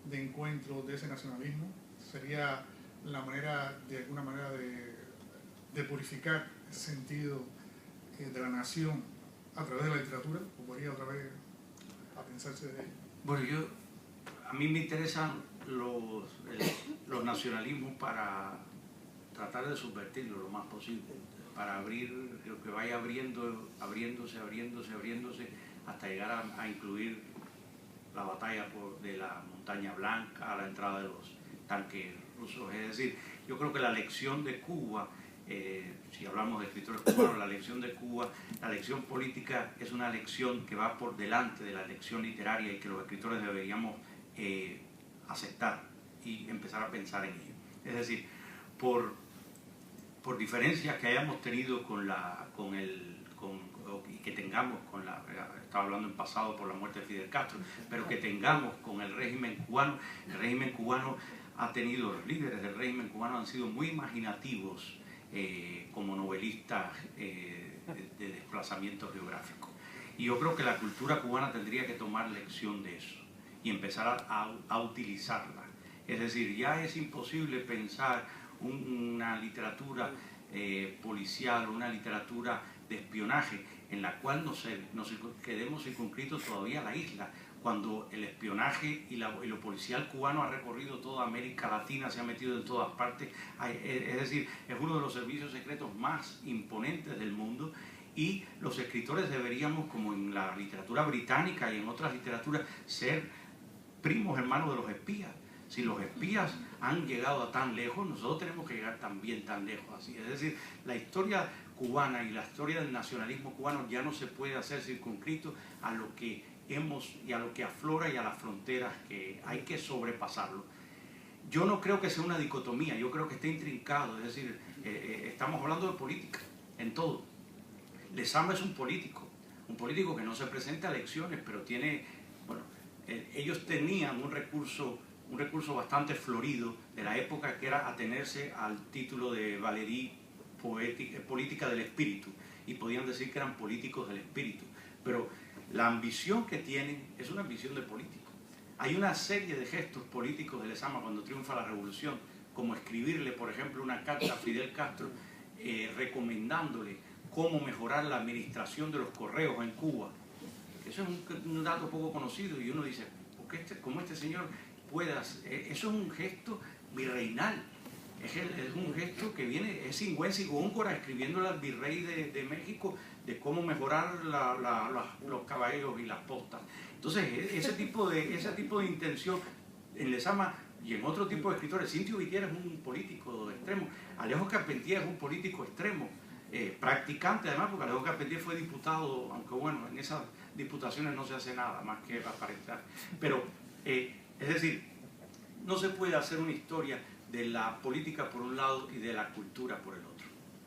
de encuentro de ese nacionalismo. Sería la manera, de alguna manera, de purificar el sentido de la nación a través de la literatura, o podría otra vez a pensarse de ello. Bueno, a mí me interesan los nacionalismos para tratar de subvertirlo lo más posible, para abrir, lo que vaya abriéndose hasta llegar a incluir la batalla de la Montaña Blanca, a la entrada de los tanques rusos. Es decir, yo creo que la lección de Cuba, si hablamos de escritores cubanos, la lección de Cuba, la lección política es una lección que va por delante de la lección literaria y que los escritores deberíamos aceptar y empezar a pensar en ello. Es decir, por diferencias que hayamos tenido y que tengamos estaba hablando en pasado por la muerte de Fidel Castro, pero que tengamos con el régimen cubano ha tenido, los líderes del régimen cubano han sido muy imaginativos como novelistas de desplazamiento geográfico. Y yo creo que la cultura cubana tendría que tomar lección de eso y empezar a utilizarla. Es decir, ya es imposible pensar una literatura policial, una literatura de espionaje en la cual nos quedemos circunscritos todavía a la isla, cuando el espionaje y lo policial cubano ha recorrido toda América Latina, se ha metido en todas partes. Es decir, es uno de los servicios secretos más imponentes del mundo, y los escritores deberíamos, como en la literatura británica y en otras literaturas, ser primos hermanos de los espías. Si los espías han llegado a tan lejos, nosotros tenemos que llegar también tan lejos así. Es decir, la historia cubana y la historia del nacionalismo cubano ya no se puede hacer circunscrito a lo que y a lo que aflora y a las fronteras, que hay que sobrepasarlo. Yo no creo que sea una dicotomía, yo creo que está intrincado, es decir, estamos hablando de política en todo. Lezama es un político que no se presenta a elecciones, pero tiene, bueno, ellos tenían un recurso bastante florido de la época, que era atenerse al título de Valéry política del espíritu, y podían decir que eran políticos del espíritu, pero la ambición que tienen es una ambición de político. Hay una serie de gestos políticos de Lezama cuando triunfa la revolución, como escribirle, por ejemplo, una carta a Fidel Castro recomendándole cómo mejorar la administración de los correos en Cuba. Eso es un dato poco conocido, y uno dice, ¿cómo este señor pueda hacer? Eso es un gesto virreinal. Es un gesto que viene, es Sigüenza y Góngora escribiéndole al virrey de México de cómo mejorar los caballos y las postas. Entonces, ese tipo de intención en Lezama y en otro tipo de escritores. Cintio Vitiera es un político extremo, Alejo Carpentier es un político extremo, practicante además, porque Alejo Carpentier fue diputado, aunque bueno, en esas diputaciones no se hace nada más que aparentar. Pero, es decir, no se puede hacer una historia de la política por un lado y de la cultura por el otro.